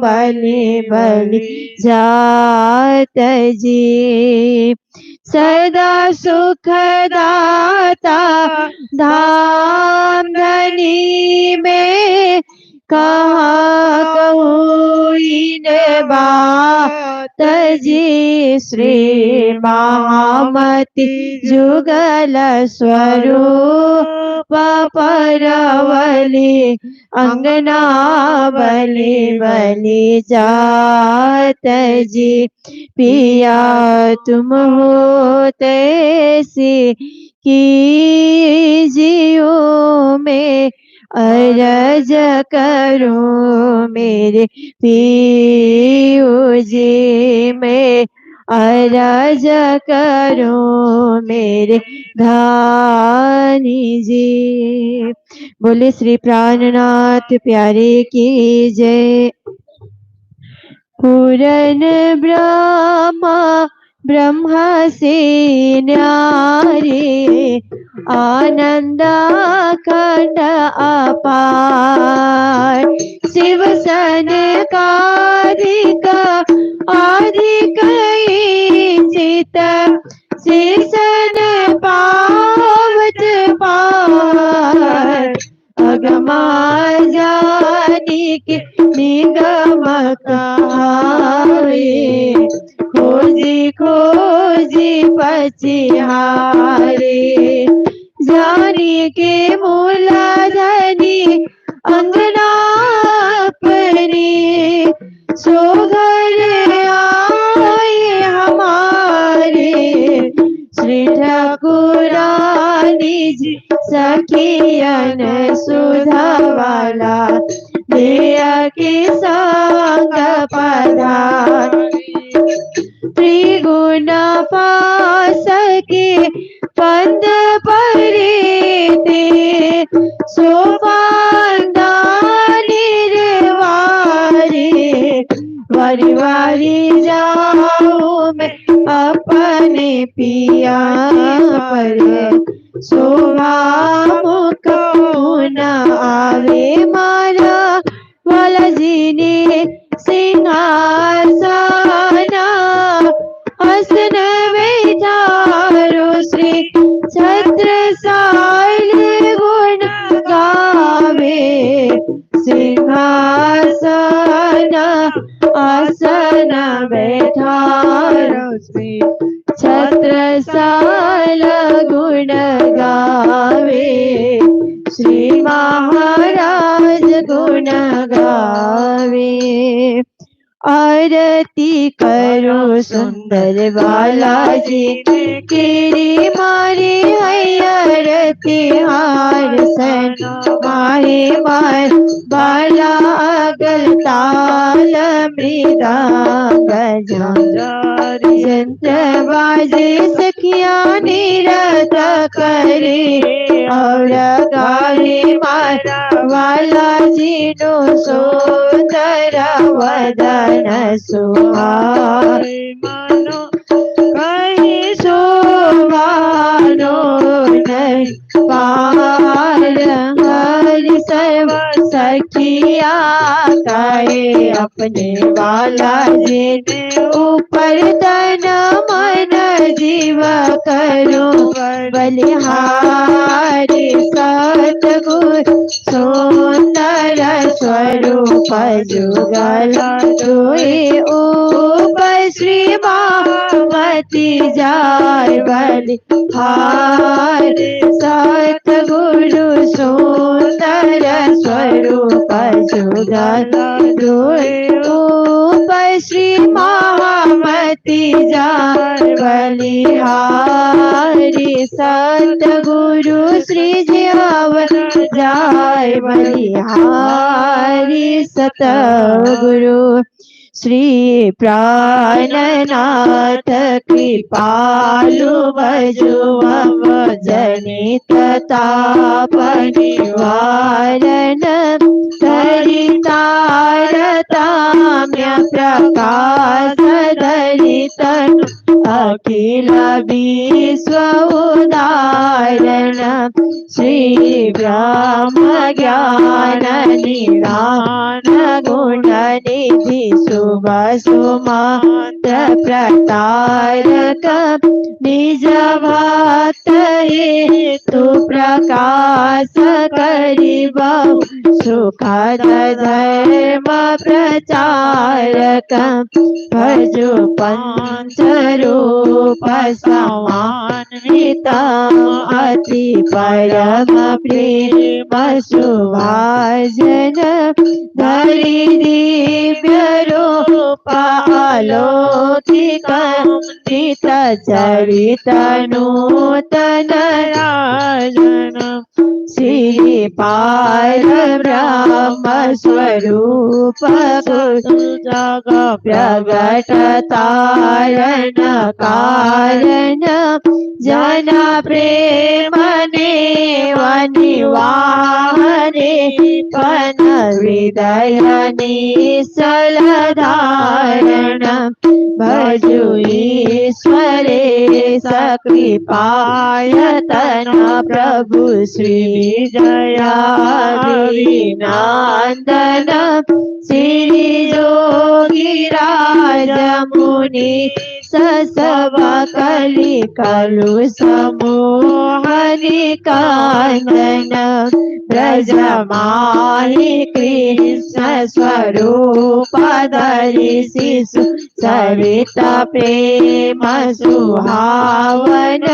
बलि बलि जात जी सदा सुखदाता धाम धनी में कहा कहूँ इन बात जी श्री महामति जुगल स्वरूप परवली अंगना बलि बलि जात जी पिया तुम हो तैसी कीजियो में अरज करो मेरे पियो जी में अरज करो मेरे धानी जी बोले श्री प्राणनाथ प्यारे की जय पूरन ब्रह्मा ब्रह्म से न्यारे आनंद खंड अपार शिव सनकादिक आदिक चित शेषन पावत पार अगमा जानिक निगम कहावे खोजी खोजी पचिहारे जानी के मूलाधनी अंगना परी सो घर आए हमारे श्री ठाकुरानी जी सखियन सुधा वाला दिया के संग पधार त्रिगुण पास के पंद परे ते सोपांदा निर्वारे वारी वारी जाऊं मैं अपने पिया पर शोभा मुख न आवे मारा वाला जी ने सिंहासना हसन बैठारो श्री छत्रसाल गुण गावे सिंहासन आसन बैठारो श्री छत्रसाल गुण गावे श्री महाराज गुण गावे आरती करो सुंदर बालाजी तेरी मारी है आरती हार सन माहे मार बाला अगल ताल मृदांग यंत्र बाजे सखिया निरत करे और गारे मारा वाला जी नो सुंदर वदन सुहार मनो कहीं शोभानो पार हरि सर्व सखिया कहे अपने वाला जी ऊपर तन मन जीव करो बलिहारी सतगुरु सुंदर स्वरूप जुगल तुए ऊपर श्री मामती जाय बलिहारी सतगुरु सुंदर स्वरूप जुगल तुए ऊपर श्री मामती जाय बलिहारी सतगुरु श्री ज्याव जाय बलिहारी सतगुरु श्री प्राणनाथ कृपालु भजुम जनित ताप निवारण धरितारताम्य प्रकाश धरित अखिल विश्व उदाहरण श्री ब्रह्म ज्ञान निधान गुण निधि शुभ सुमंत्र प्रतारक निज भक्त हेतु प्रकाश करिब सुखद धर्म प्रचारक भजो पंचरूप समान्वित अति परम प्रेम सुभाजन धरि दिव्य रूप अलौकिक नित चरित नूतन राजन श्री पार ब्रह्म स्वरूप जग प्रगट तारण कारण जन प्रेम निवाहने पन हृदय निश्चल धारण भजु ईश्वरे सकृपायतन प्रभु श्री विजयाभिनन्दन श्री योगिराज मुनि ससवा कलि कलु समोहनि कानन ब्रजमाहि कृष्ण स्वरूप धरि शिशु सरिता प्रेम सुहावन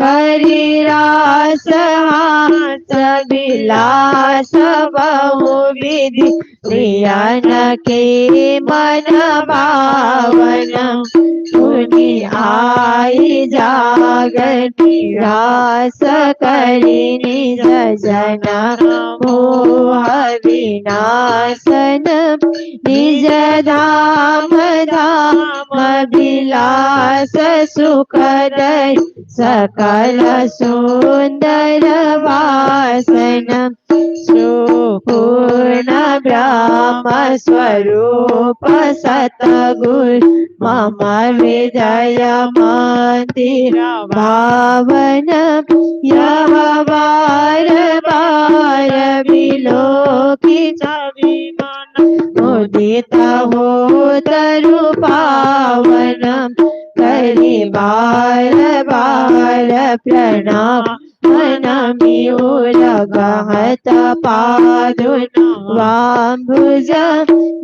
करि रास हास विलास बहु विधि प्रियन के मन भावन सुनि आई जागति रास करि निज जन मोह विनाशन निज धाम धाम विलास सुखदय सकल सुंदर वासन सुपूर्ण ब्रह्म स्वरूप सतगुरु मम हृदय मंदिर भावन यह बार बार विलोकित विमान मुदित हो तरु पावन करि बार बार प्रणाम नमि उलगहत पादुन वाम्भुज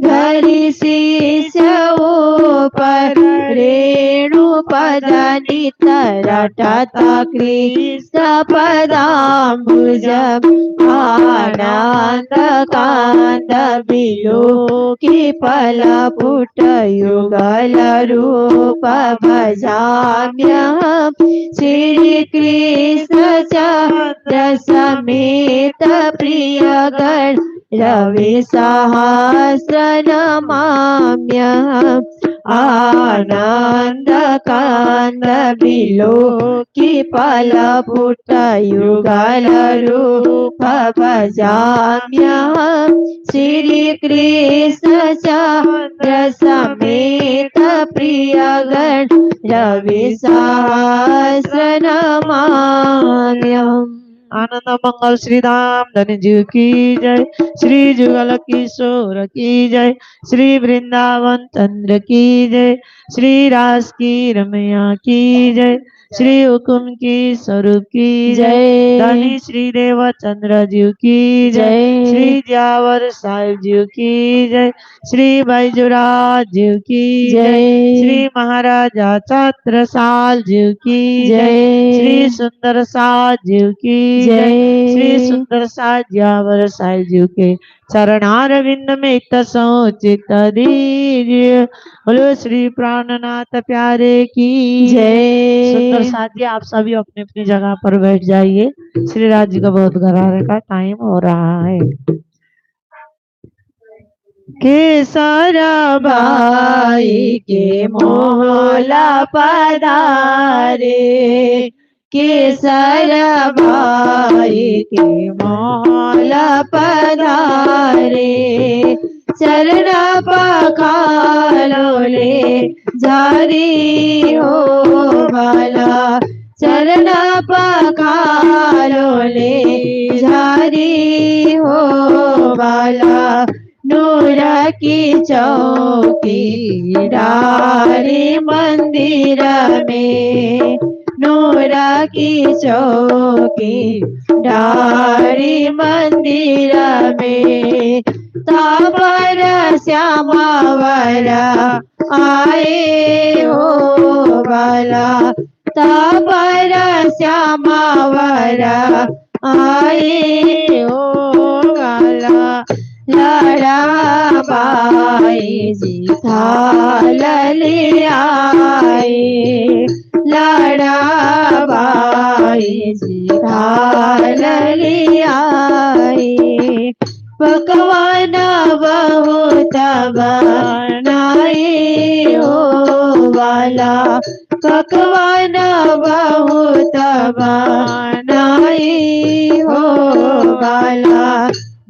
धरि शीश ऊपर रेणु पद नितरटत कृष्ण पदाम्बुज आनंद कांद विलोकि फल पुट युगल रूप भजाम्यहम् श्री कृष्ण चन्द्र समेत प्रियगण रवि सहस्र नमाम्यहम् आनंद कांद विलोकि फल पुट युगल रूप भजाम्यहम् श्री कृष्ण चन्द्र समेत प्रियगण रवि सहस्र नमाम्यहम्। आनंद मंगल श्री धाम धनी जी की जय, श्री जुगल किशोर की जय, श्री वृंदावन चंद्र की जय, श्री रास की रमैया की जय, श्री हुकुम की स्वरूप की जय, धनी श्री देव चंद्र जी की जय, श्री जावर साहिब जी की जय, श्री बैजुराज जी की जय, श्री महाराजा छत्रसाल जी की जय, श्री सुंदर साज जी की जय, श्री सुंदर साज जावर साहिब जी के चरणारविंद में इत चित्त दीजिए। बोलो श्री प्राणनाथ प्यारे की जय। सुंदर साथ जी आप सभी अपनी अपनी जगह पर बैठ जाइए। श्री राज जी का बहुत घराने का टाइम हो रहा है। केसरा बाई के मोहला पधारे, केसर बाई के मोहला पधारे, चरण पखालो ले जारी हो बाला, चरण पखालो ले जारी हो बाला, नूर की चौकी डारी मंदिर में, नूर की चौकी डारी मंदिर में, तापर श्यामावर आए हो बाला, तापर श्यामावर आए हो बाला, लड़ाबाई जी थाल ले आए, लड़ाबाई जी थाल ले आए, पकवान बहुत बनाए हो वाला, पकवान बहुत बनाए हो वाला,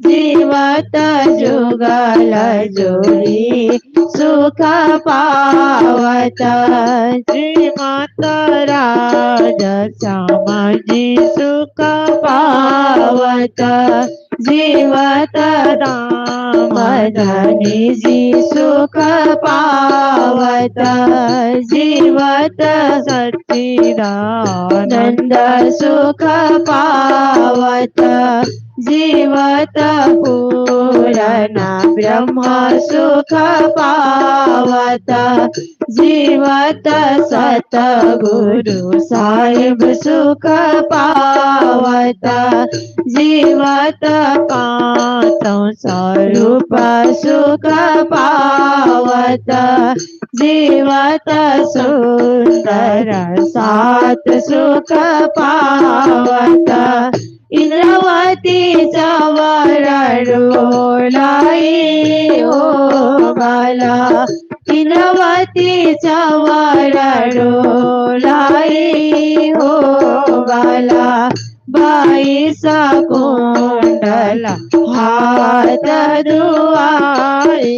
जीव जीवत जुगल जोड़ी सुख पावत श्रीमत राजा श्याम जी सुख पावत जीवत दाम मदनी जी सुख पावत जीवत सच्चिदानंद नंद सुख पावत जीवत पूरण ब्रह्म सुख पावत जीवत सतगुरु साहिब सुख पावत जीवत पातों स्वरूप रूप सुख पावत जीवत सुंदर सात सुख पावत इंद्रवती चवर डोलाई हो बाला इंद्रवती चवर डोलाई हो बाला 22 कुंडल हाथ दुआई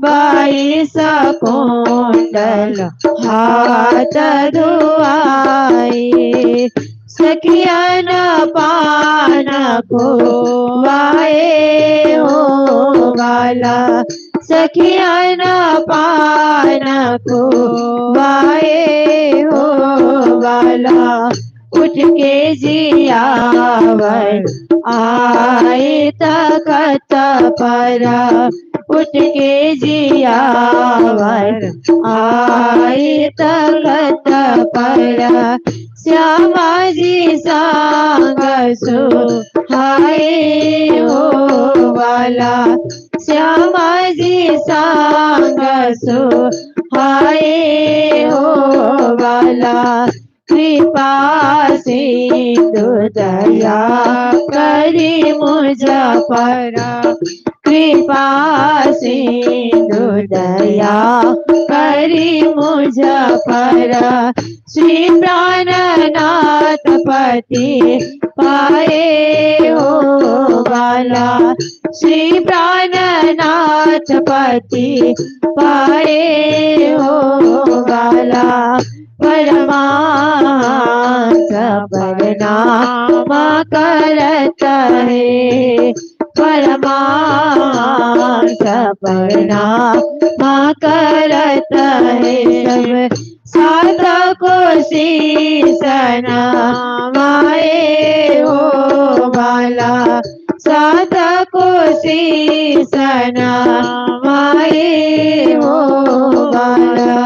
22 कुंडल हाथ दुआई सखियन पान को वाए हो वाला सखियन पान को वाए हो वाला उठ के जियावर आए तखत पर उठ के जियावर आए तखत पर श्यामा जी संग सुहाए हो वाला श्यामा जी संग सुहाए हो वाला कृपा सिंधु दया करी मुझ पर कृपा सिंधु दया करी मुझ पर श्री प्राणनाथ पति पाए हो वाला श्री प्राणनाथ पति पाए हो वाला परमांस प्रणाम करत है परमांस प्रणाम करत है सब साधको शीसन माए हो वाला साधको शीसन माए हो वाला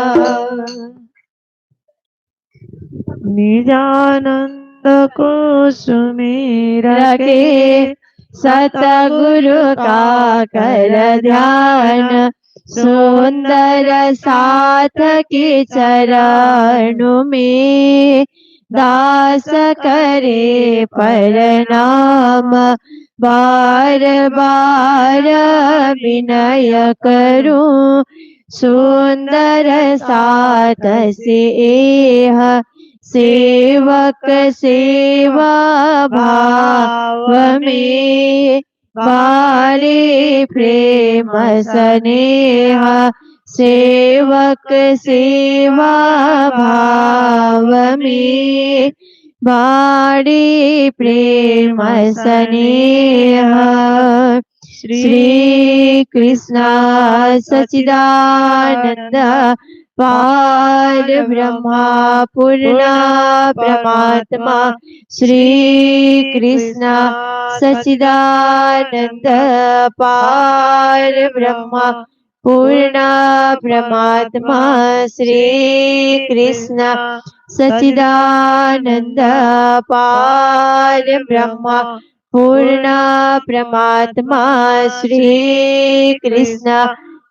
निजानंद को सुमेर रखे सतगुरु का कर ध्यान सुंदर साथ के चरण में दास करे प्रणाम बार बार विनय करूं सुंदर साथ से एह सेवक सेवा भाव में बारे प्रेम स्नेह सेवक सेवा भाव में बारे प्रेम स्नेह श्री कृष्ण सच्चिदानंद पार ब्रह्मा पूर्णा परमात्मा श्री कृष्ण सच्चिदानंद पार ब्रह्मा पूर्णा परमात्मा श्री कृष्ण सच्चिदानंद पार ब्रह्मा पूर्णा परमात्मा श्री कृष्ण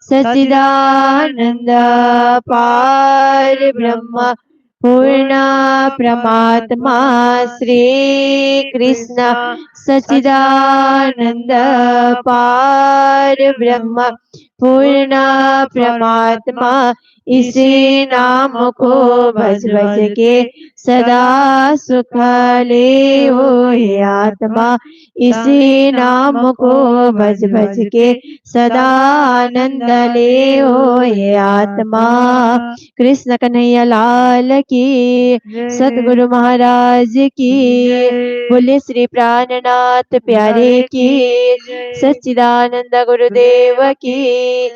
सच्चिदानंद पार ब्रह्म पूर्णा परमात्मा श्री कृष्ण सच्चिदानंद पार ब्रह्म पूर्ण परमात्मा इसी नाम को भज भज के सदा सुख ले हो हे आत्मा इसी नाम को भज भज के सदा आनंद ले हो हे आत्मा। कृष्ण कन्हैया लाल की, सतगुरु महाराज की, बोले श्री प्राणनाथ प्यारे की, सच्चिदानंद गुरुदेव की।